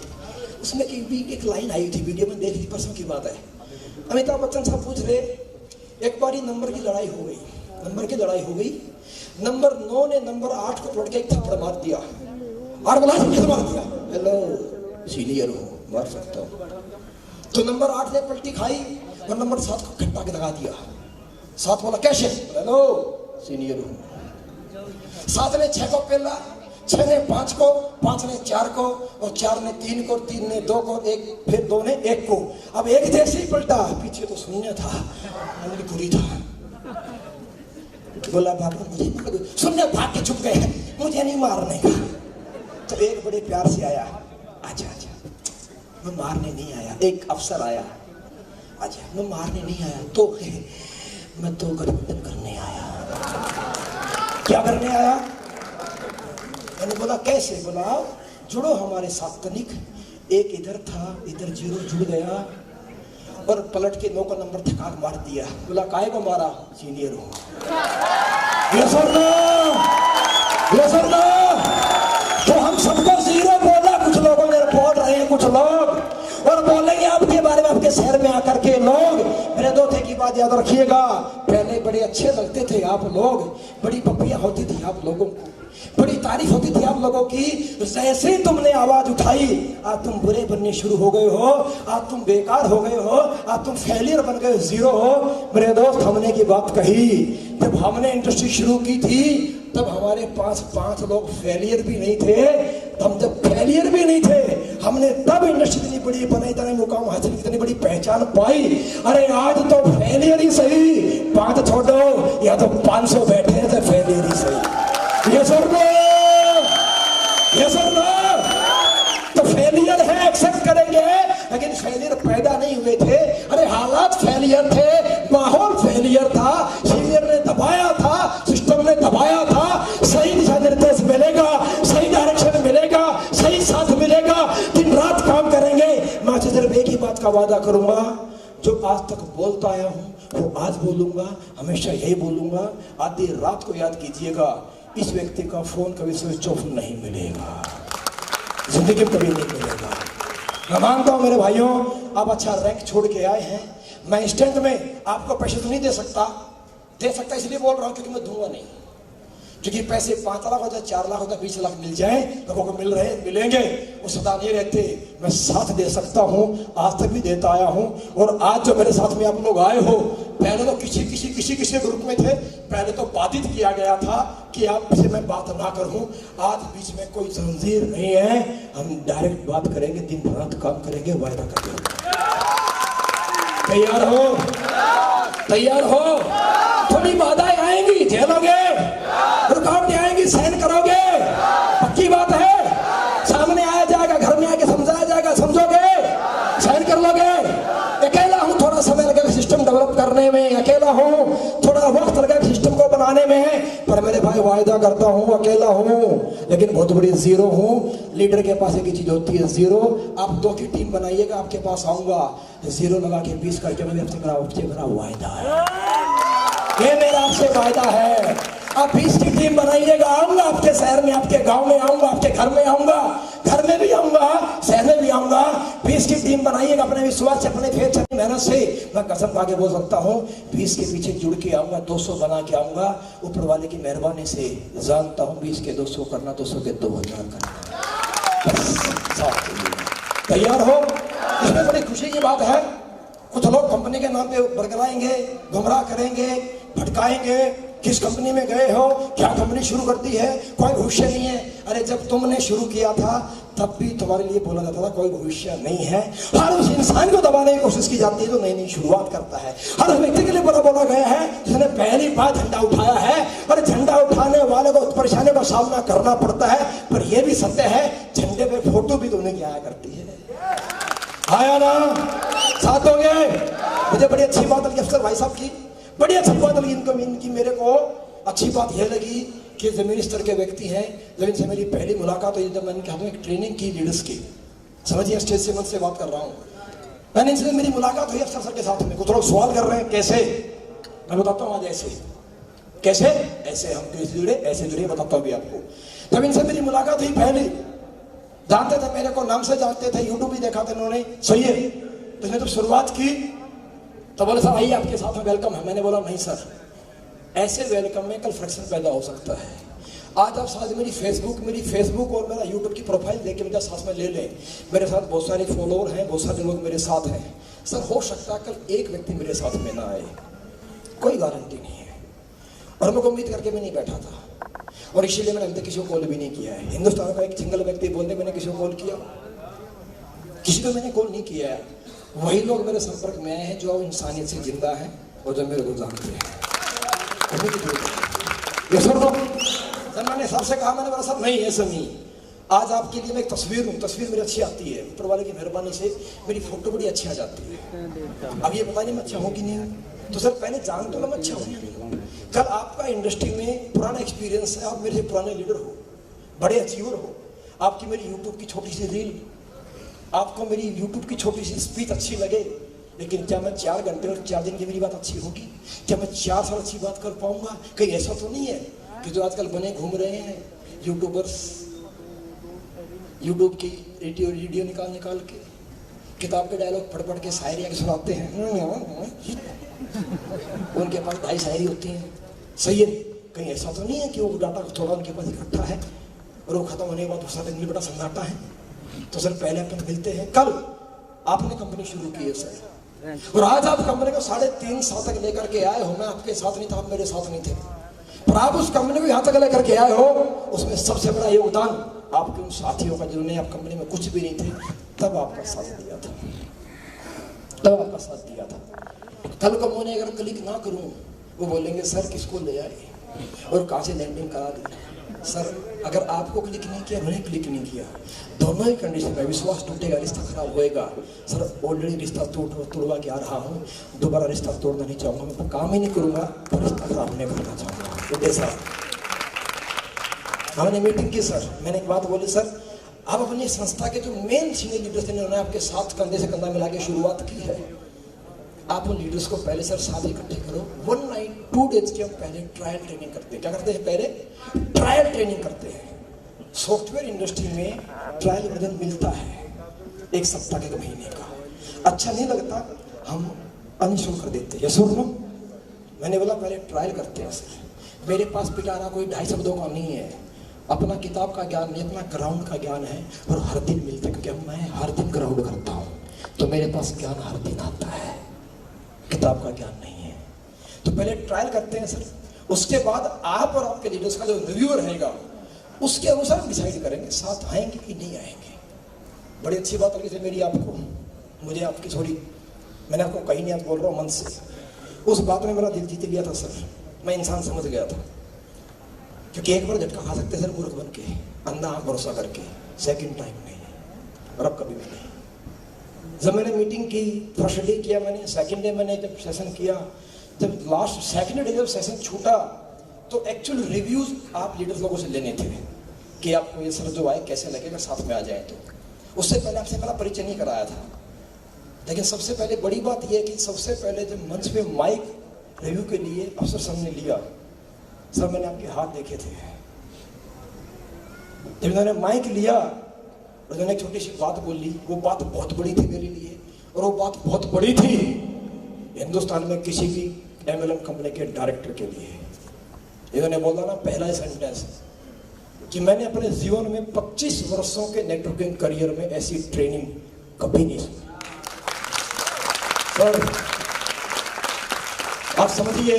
उसमें एक लाइन आई थी, वीडियो में देख ली, परसों की बात है। अमिताभ बच्चन साहब पूछ रहे, एक बारी नंबर की लड़ाई हो गई, नंबर की लड़ाई हो गई। नंबर 9 ने नंबर 8 को पलट के एक थप्पड़ मार दिया। और बोला किसे मार दिया? हेलो सीनियर हो, मार सकता हूँ। तो नंबर 8 ने पलटी खाई और नंबर 7 को खट्टा के लगा दिया। 7 बोला कैसे? हेलो सीनियर हो। 7 ने 6 को पेला, 6 ने 5 को, 5 ने 4 को, और 4 ने 3 को, 3 ने 2 को, एक फिर 2 ने 1 को। अब एक जैसे ही पलटा, पीछे तो शून्य था, अंदर पूरी था। बोला बाबा मुझे शून्य भाग के छुप गए, मुझे नहीं मारने का। तो एक बड़े प्यार से आया, अच्छा अच्छा मैं मारने नहीं आया। एक अफसर आया, अच्छा मैं मारने नहीं आया, तो मैं तो गठबंधन करने आया। क्या करने आया? मैंने बोला कैसे? बोला जुड़ो हमारे साथ तनिक। एक इधर था, इधर 0 जुड़ गया और पलट के 9 का नंबर थकाक मार दिया। बोला काहे को मारा? सीनियर हो। यस और नो? यस और नो? तो हम सबको 0 बोला, कुछ लोगों ने बोल रहे हैं, कुछ लोग और बोलेंगे आपके बारे में, आपके शहर में आकर के लोग। मेरे दोस्त की बात याद रखिएगा, पहले बड़े अच्छे लगते थे आप लोग, बड़ी पप्पियां होती थी आप लोगों को, बड़ी तारीफ होती थी आप लोगों की। जैसे ही तुमने आवाज उठाई, आज तुम बुरे बनने शुरू हो गए हो, आज तुम बेकार हो गए हो, आज तुम फेलियर बन गए, 0 हो। मेरे दोस्त हमने की बात कही, जब हमने इंडस्ट्री शुरू की थी तब हमारे पास 5 लोग फेलियर भी नहीं थे। हम जब फेलियर भी नहीं थे, हमने तब इंडस्ट्री इतनी बड़ी बनाई, इतने मुकाम हासिल, इतनी बड़ी पहचान पाई। अरे आज तो फेलियर ही सही, 5 छोड़ो या तो 500 बैठे हैं, तो फेलियर ही सही। यस और नो? यस और नो? तो फेलियर है, एक्सेप्ट करेंगे, फेलियर थे, माहौल फेलियर था, सीनियर ने दबाया था, सिस्टम ने दबाया था। सही दिशा निर्देश मिलेगा, सही डायरेक्शन मिलेगा, सही साथ मिलेगा, दिन रात काम करेंगे। मैं सिर्फ एक ही बात का वादा करूंगा, जो आज तक बोलता आया हूं वो आज बोलूंगा, हमेशा यही बोलूंगा। आधी रात को याद कीजिएगा, इस व्यक्ति का फोन कभी स्विच ऑफ नहीं मिलेगा, जिंदगी में कभी नहीं मिलेगा। मैं मानता हूं मेरे भाइयों, आप अच्छा रैंक छोड़ के आए हैं, मैं इंस्टेंट में आपको पैसे तो नहीं दे सकता इसलिए बोल रहा हूं क्योंकि मैं दूंगा नहीं। क्योंकि पैसे 5 लाख हो जाए, 4 लाख हो जाए, 20 लाख मिल जाए, लोगों को मिलेंगे, वो सदा नहीं रहते। मैं साथ दे सकता हूं, आज तक भी देता आया हूं। और आज जो मेरे साथ में आप लोग आए हो, पहले तो किसी ग्रुप में थे, पहले तो बाधित किया गया था कि आप से मैं बात ना करूं। आज बीच में कोई जंजीर नहीं है, हम डायरेक्ट बात करेंगे, दिन रात काम करेंगे, वायदा करेंगे। तैयार हो? थोड़ी बाधाएं आएंगी, झेलोगे, रुकावटें आएंगी, सहन करोगे, पक्की बात है। सामने आया जाएगा, घर में आके समझाया जाएगा, समझोगे, सहन कर लोगे। अकेला हूं, थोड़ा समय लगेगा सिस्टम डेवलप करने में, अकेला हूं, थोड़ा वक्त लगेगा सिस्टम को बनाने में, पर मेरे भाई वायदा करता हूं, अकेला हूं लेकिन बहुत बड़ी जीरो हूं। लीडर के पास एक चीज होती है, जीरो। आप 2 की टीम बनाइएगा, आपके पास आऊंगा, जीरो लगा के 20 करके मैंने आपसे मेरा वायदा है, ये मेरा आपसे वायदा है। आप 20 की टीम बनाइएगा, आऊंगा आपके शहर में, आपके गांव में आऊंगा, आपके घर में आऊंगा, घर में भी आऊंगा, शहर में भी आऊंगा। 20 की टीम बनाइएगा, अपने विश्वास से, अपने फेथ से, मेहनत से। मैं कसम खा के बोल सकता हूं, 20 के पीछे जुड़ के आऊंगा, 200 बना के आऊंगा। ऊपर वाले की मेहरबानी से जानता हूं 20 के 200 करना, 200 के 2000 करना। तैयार हो? इसमें बड़ी खुशी की बात है। कुछ लोग कंपनी के नाम पे बरगलाएंगे, गुमराह करेंगे, भटकाएंगे। किस कंपनी में गए हो, क्या कंपनी शुरू कर दी है, कोई भविष्य नहीं है। अरे जब तुमने शुरू किया था तब भी तुम्हारे लिए बोला जाता था कोई भविष्य नहीं है। हर उस इंसान को दबाने की कोशिश की जाती है जो नई नई शुरुआत करता है। हर उस व्यक्ति के लिए बोला गया है जिसने पहली बार झंडा उठाया है, और झंडा उठाने वाले को परेशानी का सामना करना पड़ता है। पर यह भी सत्य है, झंडे पे फोटो भी तो उन्हें आया करती है। आया ना? साथ हो गए? मुझे बड़ी अच्छी बात लगी अफसर भाई साहब की, बड़ी अच्छी बात लगी इनकी मेरे को अच्छी बात यह लगी कि जमीनी स्तर के व्यक्ति हैं। जब इनसे मेरी पहली मुलाकात हुई, जब मैंने कहा एक ट्रेनिंग की लीडर्स की, समझिए स्टेज से मन से बात कर रहा हूँ, मैंने इनसे मेरी मुलाकात हुई अफसर सर के साथ में। कुछ लोग सवाल कर रहे हैं कैसे, मैं बताता हूँ आज ऐसे कैसे, ऐसे हम कैसे जुड़े, ऐसे जुड़े, बताता हूँ भी आपको। जब इनसे मेरी मुलाकात हुई, पहले जानते थे मेरे को, नाम से जानते थे, यूट्यूब भी देखा था इन्होंने, सही है। तो जब शुरुआत की तो बोले सर आइए आपके साथ में वेलकम है। मैंने बोला नहीं सर, ऐसे वेलकम में कल फ्रैक्शन पैदा हो सकता है। आज आप साथ मेरी फेसबुक और मेरा यूट्यूब की प्रोफाइल देख के मेरे साथ में ले लें। मेरे साथ बहुत सारे फॉलोअर हैं, बहुत सारे लोग मेरे साथ हैं। सर हो सकता है कल एक व्यक्ति मेरे साथ में ना आए, कोई गारंटी नहीं है। और मैं उम्मीद करके भी नहीं बैठा था, और इसीलिए मैंने अभी तक किसी को कॉल भी नहीं किया है। हिंदुस्तान का एक सिंगल व्यक्ति बोलते मैंने किसी को कॉल किया, किसी को मैंने कॉल नहीं किया है। वही लोग मेरे संपर्क में आए हैं जो इंसानियत से जिंदा है और जो मेरे को जानते हैं। ये सर मैंने सबसे कहा, मैंने बोला सर नहीं ऐसा नहीं। आज आपके लिए मैं एक तस्वीर हूँ, तस्वीर मेरी अच्छी आती है, ऊपर वाले की मेहरबानी से मेरी फोटो बड़ी अच्छी आ जाती है। अब ये पता नहीं मैं अच्छा हूँ कि नहीं, तो सर पहले जान तो मैं अच्छा हूँ। कल आपका इंडस्ट्री में पुराना एक्सपीरियंस है, आप मेरे पुराने लीडर हो, बड़े अचीवर हो। आपकी मेरी यूट्यूब की छोटी सी रील, आपको मेरी यूट्यूब की छोटी सी स्पीच अच्छी लगे, लेकिन क्या मैं 4 घंटे और 4 दिन की मेरी बात अच्छी होगी? क्या मैं 4 साल अच्छी बात कर पाऊंगा? कहीं ऐसा तो नहीं है कि जो आजकल बने घूम रहे हैं यूट्यूबर्स, यूट्यूब की वीडियो निकाल के किताब के डायलॉग पढ़ के शायरी आके सुनाते हैं। उनके पास 2.5 शायरी होती हैं, सही है। कहीं ऐसा तो नहीं है कि वो डाटा थोड़ा उनके पास इकट्ठा है और वो खत्म होने के बाद दूसरा दिन बड़ा सन्नाटा है। तो सर पहले अपन मिलते हैं। कल आपने कंपनी शुरू की है सर, और आज आप कंपनी को 3.5 साल तक लेकर के आए हो। मैं आपके साथ नहीं था, आप मेरे साथ नहीं थे, पर आप उस कंपनी को यहाँ तक लेकर के आए हो। उसमें सबसे बड़ा योगदान आपके उन साथियों का जिन्होंने आप कंपनी में कुछ भी नहीं थे तब आपका साथ दिया था, तब आपका साथ दिया था। कल को मैंने अगर क्लिक ना करूं, वो बोलेंगे सर किसको ले आए और कहाँ से लैंडिंग करा दी। सर अगर आपको क्लिक नहीं किया, मैंने क्लिक नहीं किया, दोनों ही कंडीशन में विश्वास टूटेगा, रिश्ता खराब होएगा। सर ऑलरेडी रिश्ता तोड़वा के आ रहा हूँ, दोबारा रिश्ता तोड़ना नहीं चाहूँगा, मैं काम ही नहीं करूँगा, पर रिश्ता खराब नहीं करना चाहूँगा। तो सर हमने मीटिंग की सर, मैंने एक बात बोली, सर आप अपनी संस्था के जो मेन सीनियर लीडर्स थे, उन्होंने आपके साथ कंधे से कंधा मिला के शुरुआत की है। आप उन लीडर्स को पहले सर साथ इकट्ठे करो। 1 नाइट 2 डेज की हम पहले ट्रायल ट्रेनिंग करते हैं। क्या करते हैं? पहले ट्रायल ट्रेनिंग करते हैं। सॉफ्टवेयर इंडस्ट्री में ट्रायल वर्जन मिलता है 1 सप्ताह के 1 महीने का। अच्छा नहीं लगता हम अनइंस्टॉल कर देते हैं। सुनो, मैंने बोला पहले ट्रायल करते हैं सर। मेरे पास पिटारा कोई 2.5 शब्दों का नहीं है, अपना किताब का ज्ञान नहीं, अपना ग्राउंड का ज्ञान है, और हर दिन मिलता है क्योंकि मैं हर दिन ग्राउंड करता हूँ, तो मेरे पास ज्ञान हर दिन आता है, किताब का ज्ञान नहीं है। तो पहले ट्रायल करते हैं सर, उसके बाद आप और आपके लीडर्स का जो रिव्यू रहेगा उसके अनुसार हम डिसाइड करेंगे साथ आएंगे कि नहीं आएंगे। बड़ी अच्छी बात लगी थी मेरी आपको, मुझे आपकी थोड़ी, मैंने आपको कहीं नहीं, आप बोल रहा हूँ मन से, उस बात में मेरा दिल जीत गया था सर। मैं इंसान समझ गया था, क्योंकि एक बार झटका खा सकते सर मूर्ख बन के, अंधा आंख भरोसा करके, सेकंड टाइम नहीं, और अब कभी भी नहीं। जब मैंने मीटिंग की, फर्स्ट डे किया मैंने, सेकंड डे मैंने जब सेशन किया, जब लास्ट सेकंड डे जब सेशन छूटा, तो एक्चुअल रिव्यूज आप लीडर्स लोगों से लेने थे कि आपको ये सर जो आए कैसे लगेगा, साथ में आ जाए। तो उससे पहले आपसे पहला परिचय नहीं कराया था। लेकिन सबसे पहले बड़ी बात यह है कि सबसे पहले जब मंच पे माइक रिव्यू के लिए अफसर साहब ने लिया, सर मैंने आपके हाथ देखे थे, जब उन्होंने माइक लिया उन्होंने एक छोटी सी बात बोली, वो बात बहुत बड़ी थी मेरे लिए, और वो बात बहुत बड़ी थी हिंदुस्तान में किसी भी MLM कंपनी के डायरेक्टर के लिए। इन्होंने बोला ना, पहला ही सेंटेंस कि मैंने अपने जीवन में 25 वर्षों के नेटवर्किंग करियर में ऐसी ट्रेनिंग कभी नहीं सुनी। सर आप समझिए,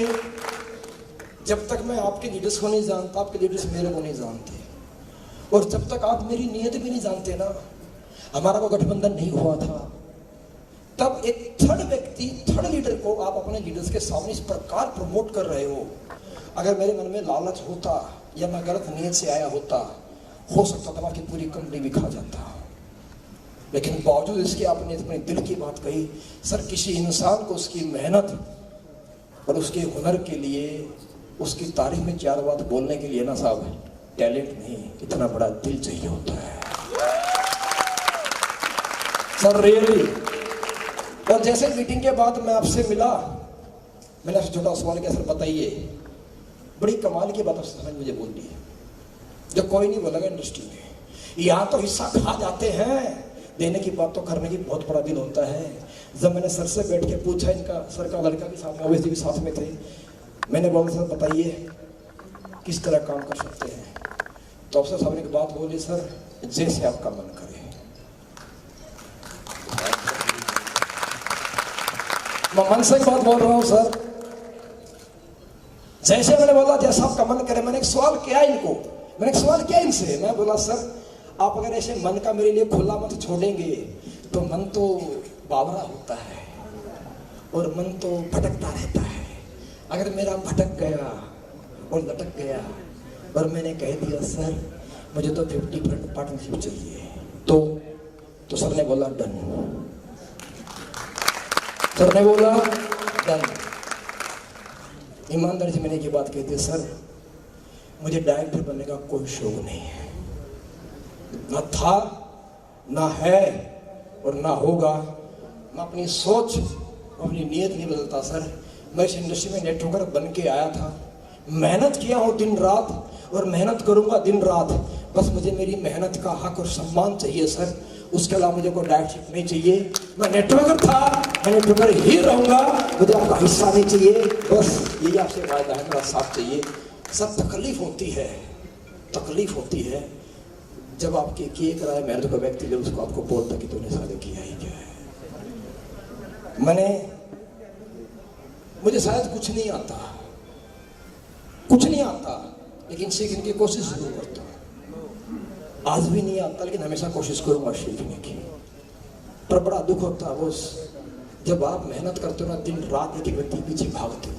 जब तक मैं आपके लीडर्स को नहीं जानता, आपके लीडर्स मेरे को नहीं जानते, और जब तक आप मेरी नीयत भी नहीं जानते ना, हमारा कोई गठबंधन नहीं हुआ था, तब एक थर्ड व्यक्ति, थर्ड लीडर को आप अपने लीडर्स के सामने इस प्रकार प्रमोट कर रहे हो। अगर मेरे मन में लालच होता या मैं गलत नीयत से आया होता, हो सकता था कि पूरी कंपनी भी खा जाता। लेकिन बावजूद इसके आपने अपने दिल की बात कही। सर किसी इंसान को उसकी मेहनत और उसके हुनर के लिए, उसकी तारीफ में 4 बात बोलने के लिए ना साहब, टैलेंट नहीं, इतना बड़ा दिल चाहिए होता है सर, रियली। और जैसे मीटिंग के बाद मैं आपसे मिला, मैंने आपसे छोटा सवाल किया, सर बताइए, बड़ी कमाल की बात आपने मुझे बोल दी जो कोई नहीं बोलेगा इंडस्ट्री में। यहाँ तो हिस्सा खा जाते हैं, देने की बात तो करने की बहुत बड़ा दिल होता है। जब मैंने सर से बैठ के पूछा, इनका सर का लड़का भी साथ में, ओवैसी भी साथ में थे, मैंने बोला सर बताइए किस तरह काम कर सकते हैं। तो अफसर साहब ने एक बात बोली, सर जैसे आपका मन करे। मैं मन से बात बोल रहा हूं सर, जैसे मैंने बोला जैसा आपका मन करे। मैंने एक सवाल किया इनको, मैंने एक सवाल किया इनसे, मैं बोला सर आप अगर ऐसे मन का मेरे लिए खुला मत छोड़ेंगे तो मन तो बावरा होता है और मन तो भटकता रहता है। अगर मेरा भटक गया और लटक गया और मैंने कह दिया सर मुझे तो 50% पार्टनरशिप चाहिए, तो सर ने बोला डन। सर ने बोला डन। ईमानदारी से मैंने ये बात कही थी, सर मुझे डायरेक्टर बनने का कोई शौक नहीं है, ना था, ना है और ना होगा। मैं अपनी सोच, अपनी नीयत नहीं बदलता सर। मैं इस इंडस्ट्री में नेटवर्कर बन के आया था, मेहनत किया हूँ दिन रात और मेहनत करूँगा दिन रात। बस मुझे मेरी मेहनत का हक और सम्मान चाहिए सर, उसके अलावा मुझे कोई डायरेक्टशिप नहीं चाहिए। मैं नेटवर्कर था, मैं नेटवर्कर ही रहूँगा, मुझे आपका हिस्सा नहीं चाहिए। बस यही आपसे वायदा है, मेरा साथ चाहिए। सब तकलीफ होती है जब आपके किए कराए मेहनत का व्यक्ति जब उसको आपको बोलता कि तूने सारे किया ही क्या है। मुझे शायद कुछ नहीं आता, लेकिन सीखने की कोशिश जरूर करता हूँ। आज भी नहीं आता, लेकिन हमेशा कोशिश करूंगा सीखने की। पर बड़ा दुख होता है बॉस, जब आप मेहनत करते हो ना, दिन रात एक व्यक्ति पीछे भागते हो।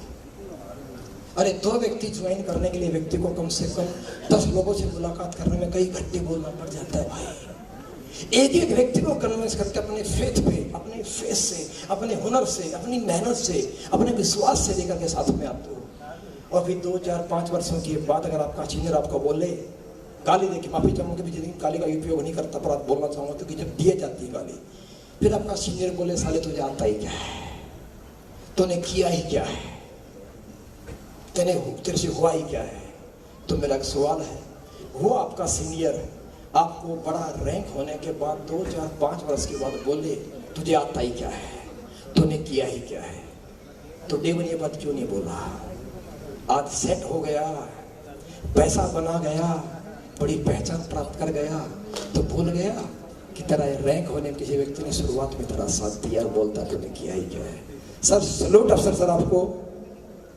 अरे 2 व्यक्ति ज्वाइन करने के लिए व्यक्ति को कम से कम 10 लोगों से मुलाकात करने में कई घंटे बोलना पड़ जाता है भाई। एक एक व्यक्ति को कन्विंस करके अपने फेथ पे, अपने फेस से, अपने हुनर से, अपनी मेहनत से, अपने विश्वास से लेकर के साथ में आते हो। और फिर 2, 4, 5 वर्षों के बाद अगर आपका सीनियर आपको बोले, गाली दे के, माफी चाहूंगा कि जिंदगी गाली का उपयोग नहीं करता, पर आप बोलना चाहूंगा क्योंकि जब दिए जाती है गाली, फिर आपका सीनियर बोले साले तुझे आता ही क्या है, तूने किया ही क्या है, तेरे से हुआ ही क्या है। तो मेरा एक सवाल है, वो आपका सीनियर आपको बड़ा रैंक होने के बाद 2, 4, 5 वर्ष के बाद बोले तुझे आता ही क्या है, तूने किया ही क्या है, तो देवन ये बात क्यों नहीं बोला? आज सेट हो गया, पैसा बना गया, बड़ी पहचान प्राप्त कर गया, तो भूल गया कि तेरा रैंक होने में किसी व्यक्ति ने शुरुआत में तेरा साथ दिया और बोलता तूने किया ही क्या है। सर सलूट अफसर सर आपको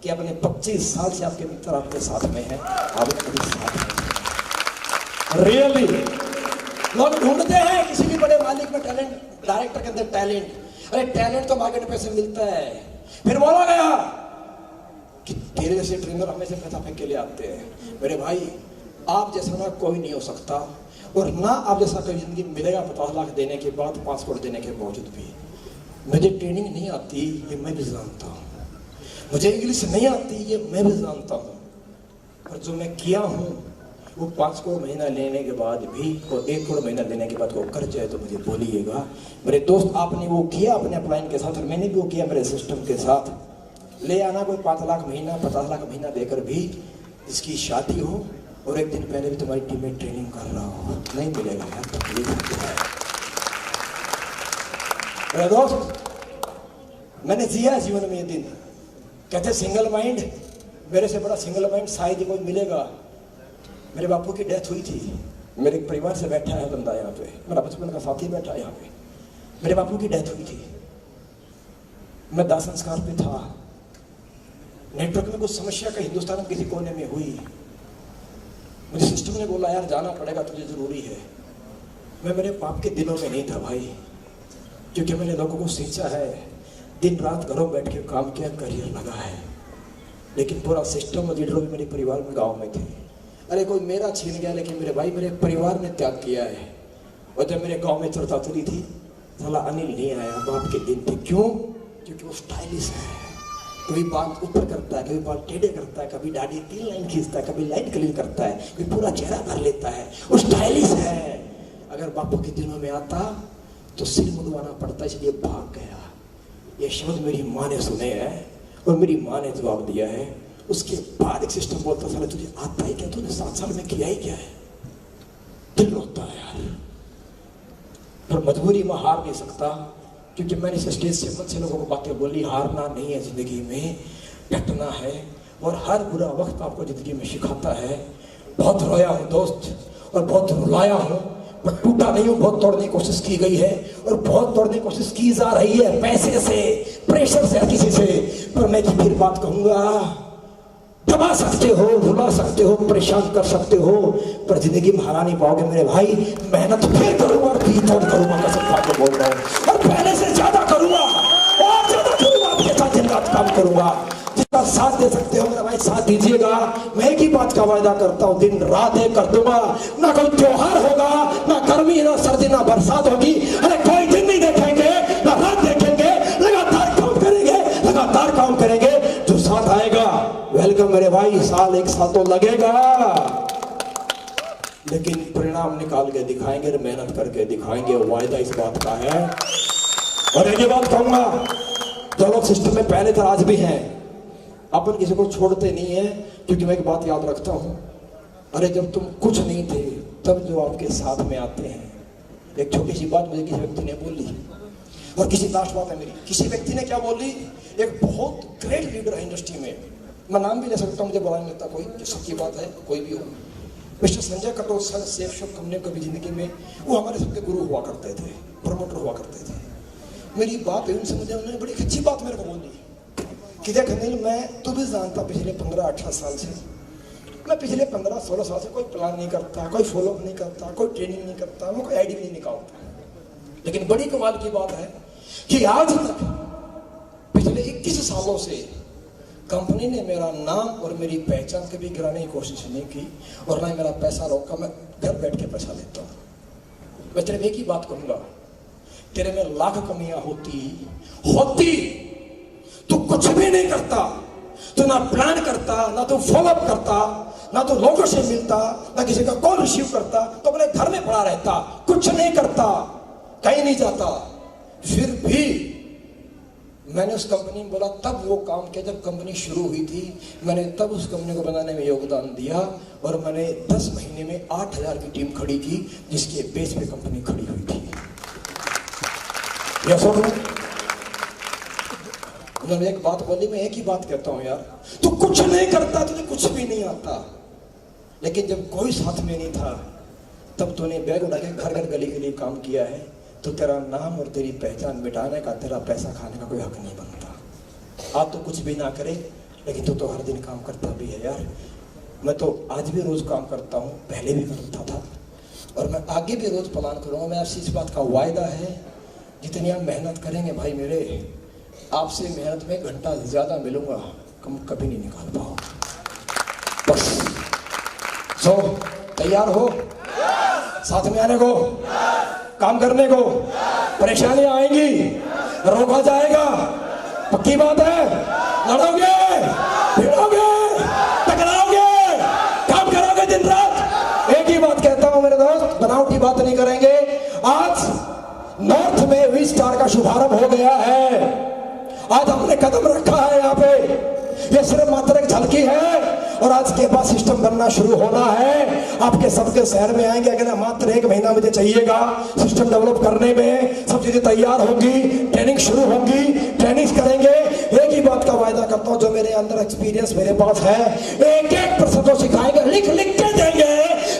कि अपने 25 साल से आपके मित्र आपके साथ में है, आपके साथ में रियली लोग ढूंढते हैं किसी भी बड़े मालिक में टैलेंट, डायरेक्टर के अंदर टैलेंट। अरे टैलेंट तो मार्केट में से मिलता है। फिर बोला गया कि तेरे जैसे ट्रेनर हमेशा पैसा फेंक के लिए आते हैं। मेरे भाई आप जैसा ना कोई नहीं हो सकता, और ना आप जैसा कोई जिंदगी मिलेगा 50 लाख देने के बाद, 5 करोड़ देने के बावजूद भी। मुझे ट्रेनिंग नहीं आती ये मैं भी जानता हूँ, मुझे इंग्लिश नहीं आती ये मैं भी जानता हूँ, और जो मैं किया हूँ वो 5 करोड़ महीना लेने के बाद भी और 1 करोड़ महीना लेने के बाद को कर जाए तो मुझे बोलिएगा। मेरे दोस्त आपने वो किया अपने अपलाइन के साथ, और मैंने भी वो किया मेरे सिस्टम के साथ। ले आना कोई 5 लाख महीना, 50 लाख महीना देकर भी इसकी शादी हो और एक दिन पहले भी तुम्हारी टीम में ट्रेनिंग कर रहा हो, नहीं मिलेगा यार, तकलीफ होती है। मेरे दोस्त मैंने जिया जीवन में ये दिन, कहते सिंगल माइंड, मेरे से बड़ा सिंगल माइंड शायद ही कोई मिलेगा। मेरे बापू की डेथ हुई थी, मेरे परिवार से बैठा है बंदा यहाँ पे, मेरा बचपन का साथी बैठा है यहाँ पे। मेरे बापू की डेथ हुई थी, मैं दाह संस्कार पे था। नेटवर्क में कुछ समस्या का हिंदुस्तान में किसी कोने में हुई, मुझे सिस्टम ने बोला यार जाना पड़ेगा, तुझे जरूरी है। मैं मेरे बाप के दिनों में नहीं था भाई, क्योंकि मैंने लोगों को सींचा है, दिन रात घरों बैठ के काम किया, करियर लगा है। लेकिन पूरा सिस्टम और लीडरों भी मेरे परिवार में गाँव में थे। अरे कोई मेरा छीन गया, लेकिन मेरे भाई मेरे परिवार ने त्याग किया है। और जब मेरे गांव में चर्चा चली थी, साला अनिल नहीं आया, बाप के दिन थे। क्यों? क्योंकि वो स्टाइलिश है, कभी बाल ऊपर करता है, कभी बाल टेढ़े करता है, कभी दाढ़ी 3 लाइन खींचता है, कभी लाइट क्लीन करता है, कभी पूरा चेहरा भर लेता है, वो स्टाइलिश है। अगर बापू के दिनों में आता तो सिर मुड़वाना पड़ता, इसलिए भाग गया। ये शब्द मेरी माँ ने सुने हैं और मेरी माँ ने जवाब दिया है। उसके बाद एक सिस्टम बोलता साला तुझे आता ही क्या, तूने 7 साल में किया ही क्या है। दिल रोता है यार, पर मजबूरी में हार नहीं सकता, क्योंकि मैंने इस स्टेज से मुझसे लोगों को बातें बोली, हारना नहीं है जिंदगी में, डटना है। और हर बुरा वक्त आपको जिंदगी में सिखाता है। बहुत रोया हूँ दोस्त, और बहुत रुलाया हूँ, पर टूटा नहीं हूँ। बहुत तोड़ने की कोशिश की गई है, और बहुत तोड़ने की कोशिश की जा रही है, पैसे से, प्रेशर से, किसी से। पर मैं फिर बात कहूंगा, दबा सकते हो, रुला सकते हो, परेशान कर सकते हो, पर जिंदगी में हरा नहीं पाओगे मेरे भाई। मेहनत फिर करूंगा और भी तोड़ करूंगा, कसम खा के बोल रहा हूँ, और पहले से ज्यादा करूंगा, और ज्यादा करूंगा, आपके साथ दिन रात काम करूंगा। जितना साथ दे सकते हो मेरा भाई साथ दीजिएगा। मैं एक ही बात का वायदा करता हूँ, दिन रात एक कर दूंगा। ना कोई त्योहार होगा, ना गर्मी, ना सर्दी, ना बरसात होगी। अरे कोई दिन नहीं देखेंगे, ना रात देखेंगे, लगातार काम करेंगे, लगातार काम करेंगे। जो साथ आएगा वेलकम मेरे भाई, साल 1 साल तो लगेगा, लेकिन परिणाम निकाल के दिखाएंगे, मेहनत करके दिखाएंगे, वायदा इस बात का है। और एक बात कहूंगा, जो लोग सिस्टम में पहले थे आज भी हैं, अपन किसी को छोड़ते नहीं है, क्योंकि मैं एक बात याद रखता हूं, अरे जब तुम कुछ नहीं थे तब जो आपके साथ में आते हैं। एक छोटी सी बात मुझे किसी व्यक्ति ने बोली, और किसी लास्ट बात है मेरी, किसी व्यक्ति ने क्या बोली, एक बहुत ग्रेट लीडर है इंडस्ट्री में, मैं नाम भी ले सकता हूँ, मुझे बुरा नहीं लगता कोई, जो सच्ची बात है कोई भी हो। Mister Sanjay Katoch sir safe shop company कभी जिंदगी में, वो हमारे सबके गुरु हुआ करते थे, प्रमोटर हुआ करते थे। मेरी बात है उनसे, मुझे उन्होंने बड़ी अच्छी बात मेरे को बोली कि देख अनिल, मैं तू भी जानता पिछले 15-18 साल से, मैं पिछले 15-16 साल से कोई प्लान नहीं करता, कोई फॉलोअप नहीं करता, कोई ट्रेनिंग नहीं करता, मैं कोई आईडी नहीं निकालता। लेकिन बड़ी कमाल की बात है कि आज तक पिछले 21 सालों से कंपनी ने मेरा नाम और मेरी पहचान कभी गिराने की कोशिश नहीं की और ना ही मेरा पैसा रोका। मैं घर बैठ के पैसा लेता हूँ। मैं तेरे एक ही बात कहूंगा, तेरे में लाख कमियां होती तू कुछ भी नहीं करता, तू ना प्लान करता, ना तू फॉलोअप करता, ना तो लोगों से मिलता, ना किसी का कॉल रिसीव करता, तो अपने घर में पड़ा रहता, कुछ नहीं करता, कहीं नहीं जाता। फिर भी मैंने उस कंपनी में बोला, तब वो काम किया जब कंपनी शुरू हुई थी। मैंने तब उस कंपनी को बनाने में योगदान दिया और मैंने 10 महीने में 8000 की टीम खड़ी की, जिसके बेस पे कंपनी खड़ी हुई थी। यह सुन, उन्होंने एक बात बोली, मैं एक ही बात कहता हूं यार, तू कुछ नहीं करता, तुझे कुछ भी नहीं आता, लेकिन जब कोई साथ में नहीं था तब तूने बैग उठा के घर घर गली गली काम किया है। तो तेरा नाम और तेरी पहचान मिटाने का, तेरा पैसा खाने का कोई हक नहीं बनता। आप तो कुछ भी ना करे, लेकिन तू तो हर दिन काम करता भी है यार। मैं तो आज भी रोज काम करता हूँ, पहले भी करता था और मैं आगे भी रोज प्लान करूंगा। मैं आपसे इस बात का वायदा है, जितनी आप मेहनत करेंगे भाई मेरे, आपसे मेहनत में घंटा ज्यादा मिलूंगा, कम कभी नहीं निकाल पाओ। बस सो तैयार हो साथ में आने को, काम करने को। परेशानियां आएंगी, रोका जाएगा, पक्की बात है। लड़ोगे, भिड़ोगे, टकराओगे, काम करोगे दिन रात। एक ही बात कहता हूं मेरे दोस्त, बनावटी बात नहीं करेंगे। आज नॉर्थ में वी स्टार का शुभारंभ हो गया है। आज हमने कदम रखा है यहाँ पे। ये सिर्फ मात्र एक झलकी है और आज के बाद सिस्टम बनना शुरू होना है। आपके सबके शहर में आएंगे, अगर मात्र 1 महीना मुझे चाहिएगा सिस्टम डेवलप करने में। सब चीजें तैयार होंगी, ट्रेनिंग शुरू होगी, ट्रेनिंग करेंगे। एक ही बात का वायदा करता हूँ, जो मेरे अंदर एक्सपीरियंस मेरे पास है, एक एक पर्सन को सिखाएंगे, लिख लिख के देंगे,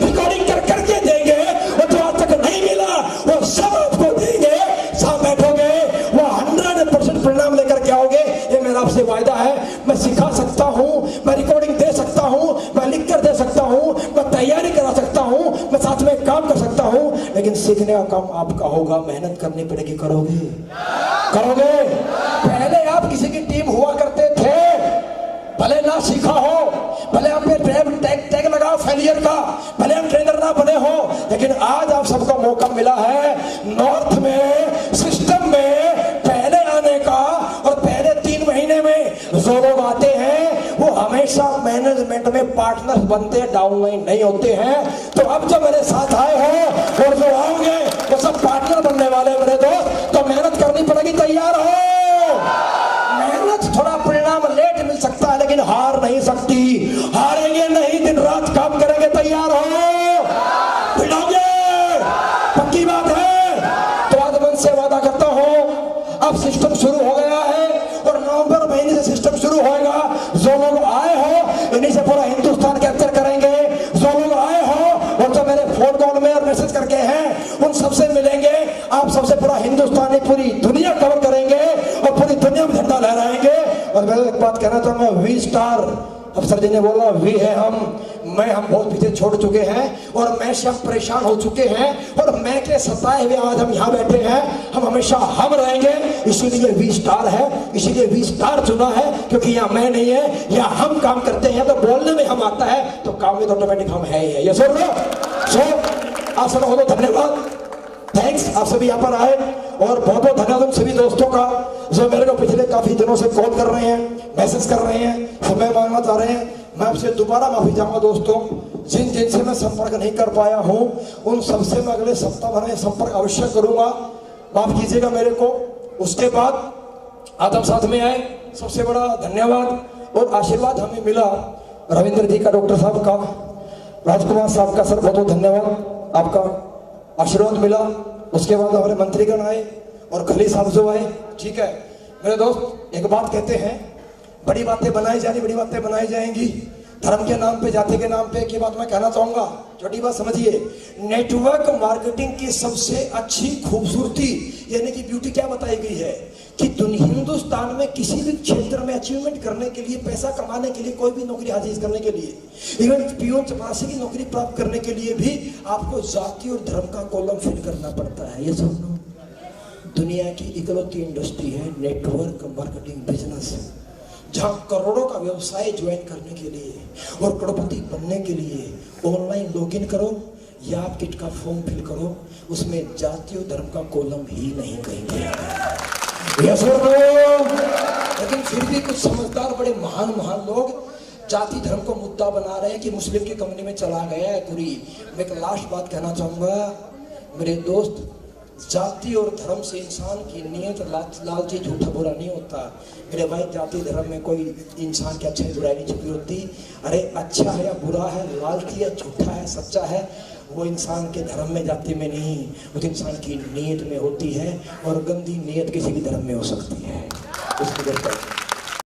रिकॉर्डिंग कर करके देंगे, और जो आज तक नहीं मिला वो सब आपको देंगे। साथ बैठोगे, वो 100% परिणाम लेकर के आओगे। ये मेरा आपसे वायदा है। मैं सिखा सकता हूँ, मैं रिकॉर्डिंग दे सकता हूँ, मैं लिख कर दे सकता हूँ, मैं तैयारी करा सकता हूँ, मैं साथ में काम कर सकता हूँ, लेकिन सीखने का काम आपका होगा। मेहनत करनी पड़ेगी। करोगे? करोगे? पहले आप किसी की टीम हुआ करते थे, भले ना सीखा हो, भले आप पे टैग लगाओ फेलियर का, भले हम ट्रेनर ना बने हो, लेकिन आज आप सबको मौका मिला है नॉर्थ में सिस्टम में पहले आने का। और पहले 3 महीने में जो लोग आते हैं वो हमेशा मैनेजमेंट में पार्टनर बनते हैं, डाउनलाइन नहीं होते हैं। तो अब जो मेरे साथ आए हो और जो आओगे वो सब पार्टनर बनने वाले मेरे दोस्त। तो मेहनत करनी पड़ेगी, तैयार हो। मेहनत थोड़ा परिणाम लेट मिल सकता है, लेकिन हार नहीं सकती। हारेंगे नहीं, दिन रात काम करेंगे। तैयार हो? भिड़ोगे? पक्की बात है। तो आज मन से वादा करता हूं, अब सिस्टम शुरू हो गया है और नवंबर महीने से सिस्टम शुरू होगा। जो लोग आए हो इन्हीं से पूरा हिंदुस्तान कैप्चर करेंगे। जो लोग आए हो और जो मेरे फोन कॉल में और मैसेज करके हैं, उन सबसे मिलेंगे। आप सबसे पूरा हिंदुस्तान, पूरी दुनिया कवर करेंगे और पूरी दुनिया में झंडा लहराएंगे। और मैं एक बात कहना चाहूंगा, वी स्टार, अफसर जी ने बोला वी है हम बहुत पीछे छोड़ चुके हैं और मैं से हम परेशान हो चुके हैं और मैं के सताए हुए आज हम यहाँ बैठे हैं। हम हमेशा हम रहेंगे, इसीलिए वी स्टार है, इसीलिए वी स्टार चुना है, क्योंकि यहाँ मैं नहीं है, यहाँ हम काम करते हैं। तो बोलने में हम आता है तो काम में तो ऑटोमेटिक हम है ही है। ये सुन लो। आप सब बहुत धन्यवाद, थैंक्स। आप सभी यहाँ पर आए और बहुत बहुत धन्यवाद उन सभी दोस्तों का जो मेरे को पिछले काफी दिनों से कॉल कर रहे हैं, मैसेज कर रहे हैं, समय मांगना चाह रहे हैं। मैं आपसे दोबारा माफी चाहूंगा दोस्तों, जिन से मैं संपर्क नहीं कर पाया हूं उन सबसे मैं अगले सप्ताह भर में संपर्क अवश्य करूंगा। माफ कीजिएगा मेरे को। उसके बाद आज हम साथ में आए, सबसे बड़ा धन्यवाद और आशीर्वाद हमें मिला रविंद्र जी का, डॉक्टर साहब का, राजकुमार साहब का। सर बहुत बहुत धन्यवाद, आपका आशीर्वाद मिला। उसके बाद हमारे मंत्रीगण आए और खली साहब जो आए। ठीक है मेरे दोस्त, एक बात कहते हैं, बड़ी बातें बनाई जा रही, बड़ी बातें बनाई जाएंगी। धर्म के नाम पे, जाति के नाम पे एक ही बात मैं कहना चाहूंगा, छोटी बात समझिए। नेटवर्क मार्केटिंग की सबसे अच्छी खूबसूरती यानी कि ब्यूटी क्या बताई गई है कि हिंदुस्तान में किसी भी क्षेत्र में अचीवमेंट करने के लिए, पैसा कमाने के लिए, कोई भी नौकरी हासिल करने के लिए, इवन पियून चपरासी की नौकरी प्राप्त करने के लिए भी आपको जाति और धर्म का कॉलम फिल करना पड़ता है। ये सुनो, दुनिया की इकलौती इंडस्ट्री है नेटवर्क मार्केटिंग बिजनेस। जहां करोड़ों का व्यवसाय ज्वाइन करने के लिए और करोड़पति बनने के लिए ऑनलाइन लॉगिन करो या आप किट का फॉर्म फिल करो, उसमें जाति और धर्म का कॉलम ही नहीं कहेंगे। लेकिन फिर भी कुछ समझदार बड़े महान लोग जाति धर्म को मुद्दा बना रहे हैं कि मुस्लिम की कंपनी में चला गया है पूरी। मैं एक लास्ट बात कहना चाहूंगा मेरे दोस्त, जाति और धर्म से इंसान की नीयत लालची झूठा बुरा नहीं होता मेरे भाई। जाति धर्म में कोई इंसान की अच्छाई बुराई नहीं छुपी होती। अरे अच्छा है या बुरा है, लालची है, झूठा है, सच्चा है, वो इंसान के धर्म में जाति में नहीं, उस इंसान की नीयत में होती है। और गंदी नीयत किसी भी धर्म में हो सकती है। उसकी